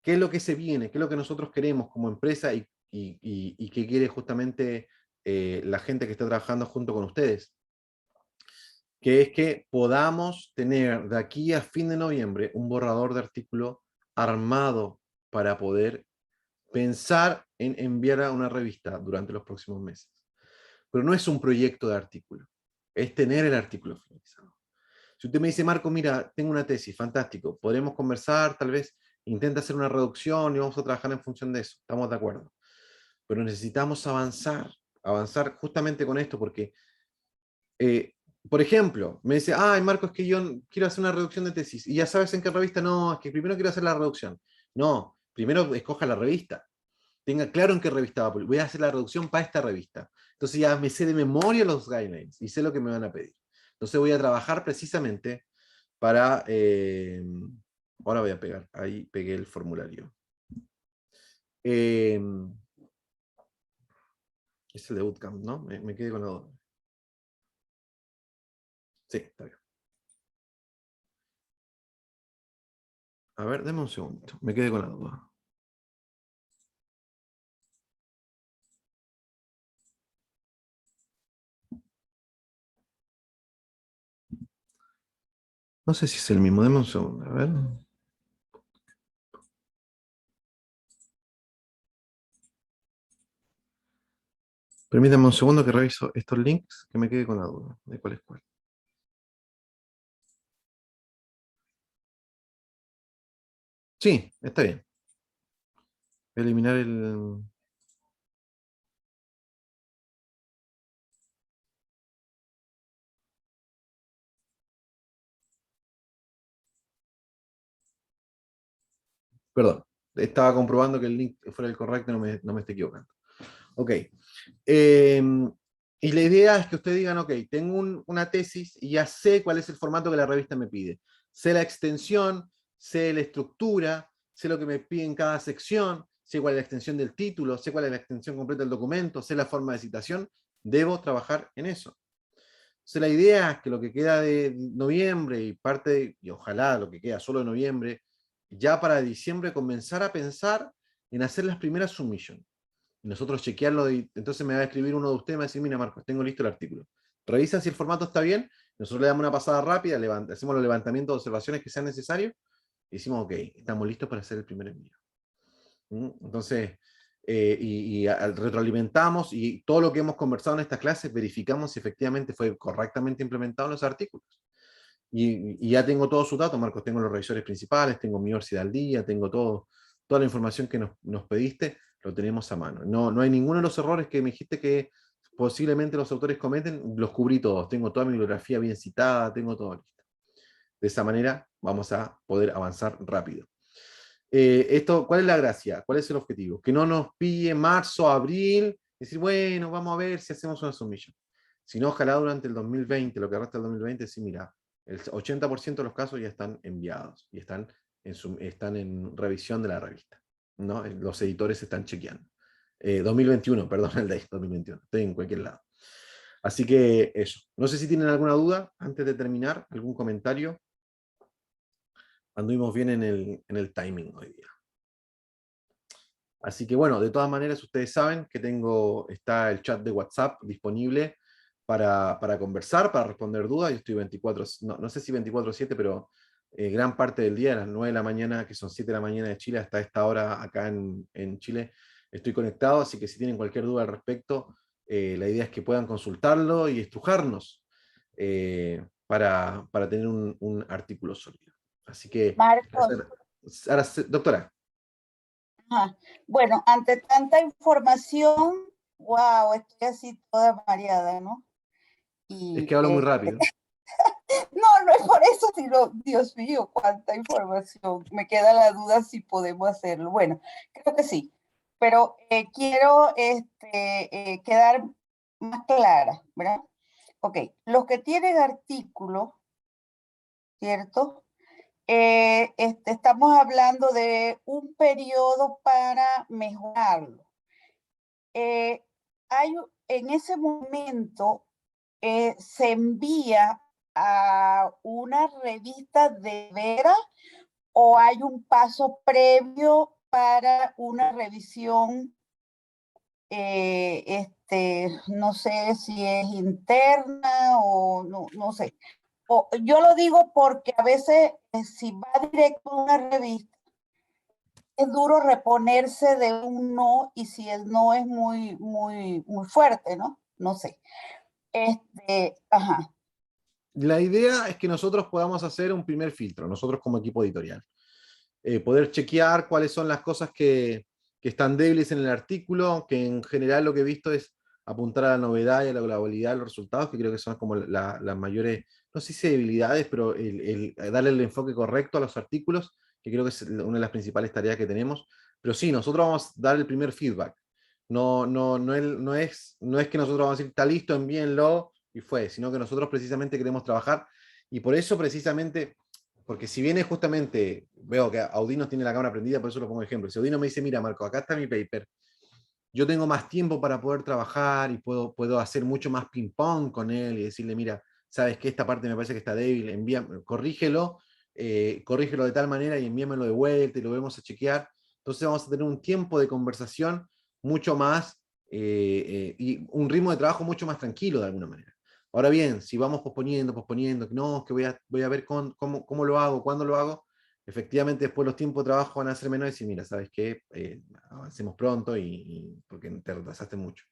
es lo que se viene? ¿Qué es lo que nosotros queremos como empresa y que quiere justamente la gente que está trabajando junto con ustedes? Que es que podamos tener de aquí a fin de noviembre un borrador de artículo armado para poder pensar en enviar a una revista durante los próximos meses. Pero no es un proyecto de artículo, es tener el artículo finalizado. Si usted me dice, Marco, mira, tengo una tesis, fantástico, podremos conversar, tal vez intenta hacer una reducción y vamos a trabajar en función de eso, estamos de acuerdo. Pero necesitamos avanzar justamente con esto, porque, por ejemplo, me dice, ay, Marco, es que yo quiero hacer una reducción de tesis, y ya sabes en qué revista, no, es que primero quiero hacer la reducción. No, primero escoja la revista, tenga claro en qué revista va a publicar. Voy a hacer la reducción para esta revista. Entonces ya me sé de memoria los guidelines y sé lo que me van a pedir. Entonces voy a trabajar precisamente para... ahora voy a pegar, ahí pegué el formulario. Es el de Bootcamp, ¿no? Me quedé con la duda. Sí, está bien. A ver, deme un segundo. Me quedé con la duda. No sé si es el mismo, deme un segundo. A ver. Permítame un segundo que reviso estos links, que me quedé con la duda de cuál es cuál. Sí, está bien. Voy a eliminar el... Perdón, estaba comprobando que el link fuera el correcto, no me esté equivocando. Ok. Y la idea es que ustedes digan, ok, tengo una tesis y ya sé cuál es el formato que la revista me pide. Sé la extensión, sé la estructura, sé lo que me pide en cada sección, sé cuál es la extensión del título, sé cuál es la extensión completa del documento, sé la forma de citación. Debo trabajar en eso. Entonces la idea es que lo que queda de noviembre y ojalá lo que queda solo de noviembre, ya para diciembre comenzar a pensar en hacer las primeras submissions. Y nosotros chequearlo, y entonces me va a escribir uno de ustedes y me va a decir, mira Marcos, tengo listo el artículo. Revisan si el formato está bien, nosotros le damos una pasada rápida, hacemos los levantamientos de observaciones que sean necesarios, y decimos, ok, estamos listos para hacer el primer envío. Entonces, retroalimentamos, y todo lo que hemos conversado en esta clase, verificamos si efectivamente fue correctamente implementado en los artículos. Y ya tengo todos sus datos, Marcos, tengo los revisores principales, tengo mi universidad al día, tengo toda la información que nos pediste, lo tenemos a mano. No hay ninguno de los errores que me dijiste que posiblemente los autores cometen, los cubrí todos, tengo toda mi bibliografía bien citada, tengo todo listo. De esa manera vamos a poder avanzar rápido. ¿Cuál es la gracia? ¿Cuál es el objetivo? Que no nos pille marzo, abril, decir, bueno, vamos a ver si hacemos una submission. Sino, ojalá durante el 2020, lo que resta del 2020, sí, mira, el 80% de los casos ya están enviados y están en revisión de la revista, ¿no? Los editores están chequeando. 2021, perdón, el de 2021, estoy en cualquier lado. Así que eso. No sé si tienen alguna duda antes de terminar, algún comentario. Anduvimos bien en el timing hoy día. Así que bueno, de todas maneras ustedes saben que está el chat de WhatsApp disponible para conversar, para responder dudas. Yo estoy 24, no sé si 24/7, pero gran parte del día, a las 9 de la mañana, que son 7 de la mañana de Chile, hasta esta hora acá en Chile, estoy conectado, así que si tienen cualquier duda al respecto, la idea es que puedan consultarlo y estrujarnos para tener un artículo sólido. Así que, Marcos, ahora, doctora. ajá. Bueno, ante tanta información, wow, estoy así toda mareada, ¿no? Es que hablo muy rápido. No es por eso, sino, Dios mío, cuánta información. Me queda la duda si podemos hacerlo. Bueno, creo que sí, pero quiero quedar más clara, ¿verdad? Ok, los que tienen artículos, ¿cierto? Estamos hablando de un periodo para mejorarlo. En ese momento se envía a una revista de veras o hay un paso previo para una revisión, no sé si es interna o no sé. Yo lo digo porque a veces si va directo a una revista, es duro reponerse de un no y si el no es muy fuerte, ¿no? No sé. Ajá. La idea es que nosotros podamos hacer un primer filtro, nosotros como equipo editorial. Poder chequear cuáles son las cosas que están débiles en el artículo, que en general lo que he visto es apuntar a la novedad y a la globalidad de los resultados, que creo que son como las mayores, no sé si debilidades, pero darle el enfoque correcto a los artículos, que creo que es una de las principales tareas que tenemos. Pero sí, nosotros vamos a dar el primer feedback. No es que nosotros vamos a decir, está listo, envíenlo, y fue, sino que nosotros precisamente queremos trabajar, y por eso precisamente, porque si viene justamente, veo que Audino tiene la cámara prendida, por eso lo pongo de ejemplo. Si Audino me dice, mira Marco, acá está mi paper, yo tengo más tiempo para poder trabajar y puedo hacer mucho más ping-pong con él y decirle, mira, sabes que esta parte me parece que está débil, corrígelo de tal manera y envíamelo de vuelta y lo vamos a chequear. Entonces vamos a tener un tiempo de conversación mucho más y un ritmo de trabajo mucho más tranquilo de alguna manera. Ahora bien, si vamos posponiendo, no, que voy a ver cómo lo hago, cuándo lo hago, efectivamente después los tiempos de trabajo van a ser menores y mira, ¿sabes qué? Avancemos pronto porque te retrasaste mucho.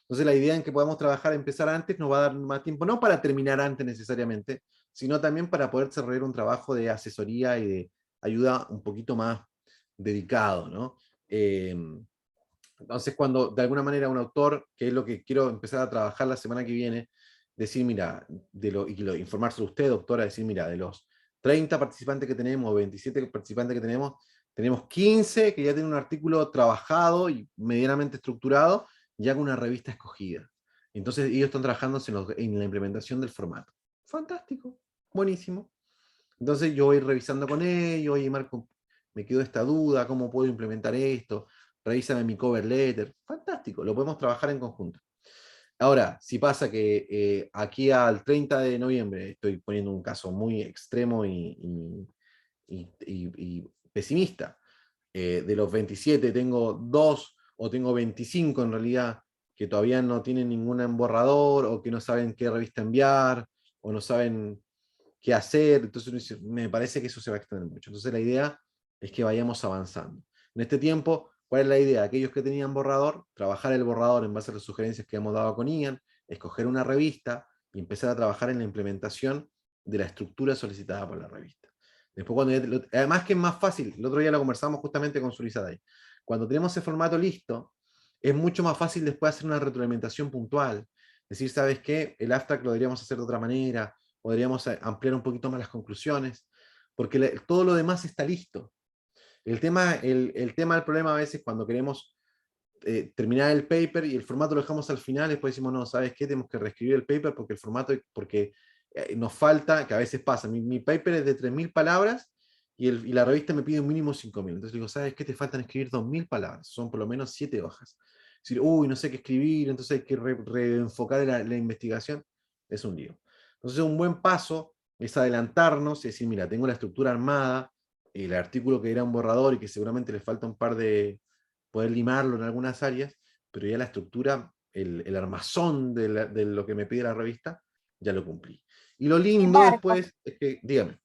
Entonces la idea en que podamos trabajar, empezar antes, nos va a dar más tiempo, no para terminar antes necesariamente, sino también para poder desarrollar un trabajo de asesoría y de ayuda un poquito más dedicado, ¿no? Entonces cuando de alguna manera un autor, que es lo que quiero empezar a trabajar la semana que viene, decir, mira, informárselo a usted, doctora, decir, mira, de los 30 participantes que tenemos, 27 participantes que tenemos 15 que ya tienen un artículo trabajado y medianamente estructurado, ya con una revista escogida. Entonces ellos están trabajando en la implementación del formato. Fantástico, buenísimo. Entonces yo voy revisando con ellos, oye Marco, me quedó esta duda, ¿cómo puedo implementar esto? Revísame mi cover letter. Fantástico, lo podemos trabajar en conjunto. Ahora, si pasa que aquí al 30 de noviembre, estoy poniendo un caso muy extremo y pesimista. De los 27 tengo 2 o tengo 25 en realidad que todavía no tienen ningún borrador o que no saben qué revista enviar o no saben qué hacer. Entonces me parece que eso se va a extender mucho. Entonces la idea es que vayamos avanzando. En este tiempo, ¿cuál es la idea? Aquellos que tenían borrador, trabajar el borrador en base a las sugerencias que hemos dado con Ian, escoger una revista y empezar a trabajar en la implementación de la estructura solicitada por la revista. Después, además que es más fácil, el otro día lo conversamos justamente con Sulizaday, cuando tenemos ese formato listo, es mucho más fácil después hacer una retroalimentación puntual, decir, ¿sabes qué? El abstract lo deberíamos hacer de otra manera, podríamos ampliar un poquito más las conclusiones, porque todo lo demás está listo. El tema del problema a veces cuando queremos terminar el paper y el formato lo dejamos al final, después decimos, no, ¿sabes qué? Tenemos que reescribir el paper porque el formato, porque nos falta, que a veces pasa, mi paper es de 3.000 palabras y la revista me pide un mínimo 5.000. Entonces digo, ¿sabes qué? Te faltan escribir 2.000 palabras, son por lo menos 7 hojas. Es decir, uy, no sé qué escribir, entonces hay que reenfocar la investigación, es un lío. Entonces un buen paso es adelantarnos y decir, mira, tengo la estructura armada, el artículo que era un borrador y que seguramente le falta un par de, poder limarlo en algunas áreas, pero ya la estructura, el armazón de lo que me pide la revista, ya lo cumplí. Y lo lindo después es que, dígame.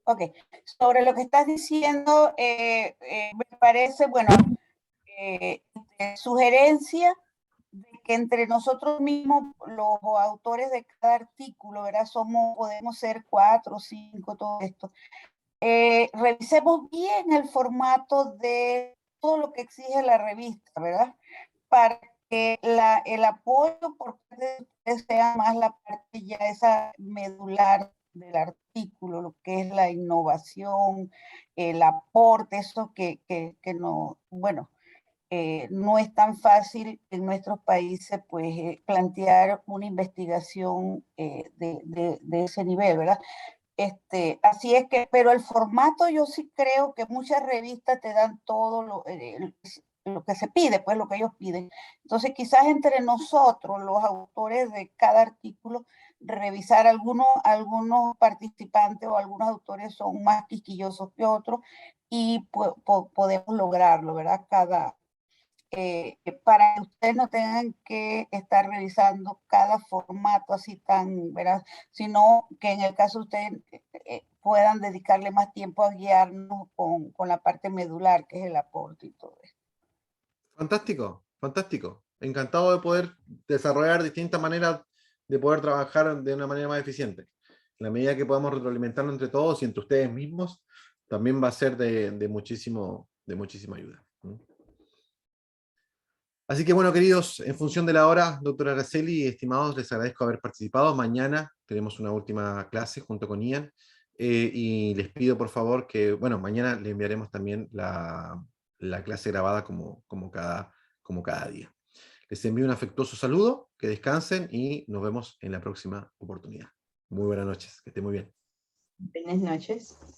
Ok, sobre lo que estás diciendo, me parece, bueno, sugerencia de que entre nosotros mismos, los autores de cada artículo, ¿verdad? Podemos ser 4 o 5, todo esto. Revisemos bien el formato de todo lo que exige la revista, ¿verdad? Para que el apoyo por parte de ustedes sea más la parte ya esa medular del artículo, lo que es la innovación, el aporte, eso que no, bueno, no es tan fácil en nuestros países pues plantear una investigación de ese nivel, ¿verdad? Así es que, pero el formato yo sí creo que muchas revistas te dan todo lo que se pide, pues lo que ellos piden. Entonces quizás entre nosotros, los autores de cada artículo, revisar algunos participantes o algunos autores son más quisquillosos que otros y podemos lograrlo, ¿verdad? Para que ustedes no tengan que estar revisando cada formato así tan, ¿verdad? Sino que en el caso de ustedes puedan dedicarle más tiempo a guiarnos con la parte medular, que es el aporte y todo eso. Fantástico, fantástico. Encantado de poder desarrollar distintas maneras de poder trabajar de una manera más eficiente. En la medida que podamos retroalimentarnos entre todos y entre ustedes mismos, también va a ser de muchísima ayuda. Así que bueno, queridos, en función de la hora, doctora Araceli, estimados, les agradezco haber participado. Mañana tenemos una última clase junto con Ian y les pido por favor que, bueno, mañana le enviaremos también la clase grabada como cada día. Les envío un afectuoso saludo, que descansen y nos vemos en la próxima oportunidad. Muy buenas noches, que estén muy bien. Buenas noches.